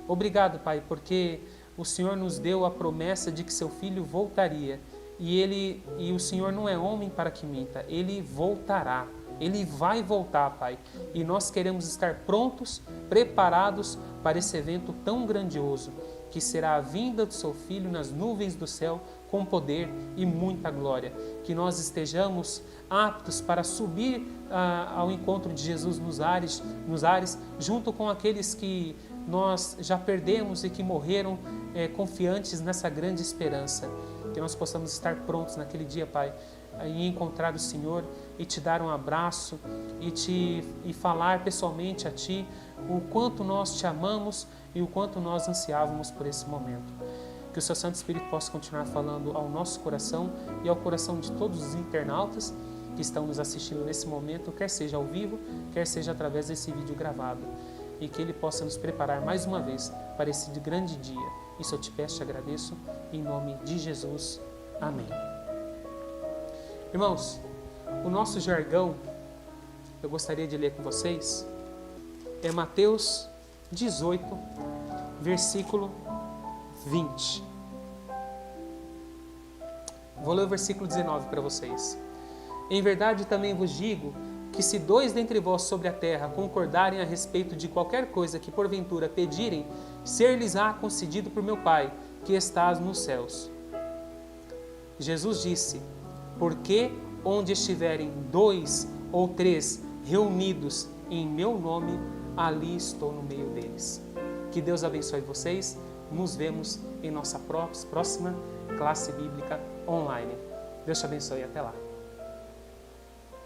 Obrigado, Pai, porque o Senhor nos deu a promessa de que Seu Filho voltaria. E o Senhor não é homem para que minta, Ele voltará. Ele vai voltar, Pai. E nós queremos estar prontos, preparados para esse evento tão grandioso, que será a vinda do Seu Filho nas nuvens do céu, com poder e muita glória. Que nós estejamos aptos para subir ao encontro de Jesus nos ares, junto com aqueles que nós já perdemos e que morreram confiantes nessa grande esperança. Que nós possamos estar prontos naquele dia, Pai, e encontrar o Senhor e te dar um abraço e falar pessoalmente a Ti o quanto nós te amamos e o quanto nós ansiávamos por esse momento. Que o Seu Santo Espírito possa continuar falando ao nosso coração e ao coração de todos os internautas que estão nos assistindo nesse momento, quer seja ao vivo, quer seja através desse vídeo gravado. E que Ele possa nos preparar mais uma vez para esse grande dia. Isso eu te peço e te agradeço, em nome de Jesus. Amém. Irmãos, o nosso jargão, eu gostaria de ler com vocês, é Mateus 18, versículo 20. Vou ler o versículo 19 para vocês. Em verdade também vos digo que se 2 dentre vós sobre a terra concordarem a respeito de qualquer coisa que porventura pedirem, ser-lhes-á concedido por meu Pai, que estás nos céus. Jesus disse, porque onde estiverem 2 ou 3 reunidos em meu nome, ali estou no meio deles. Que Deus abençoe vocês. Nos vemos em nossa próxima classe bíblica online. Deus te abençoe e até lá.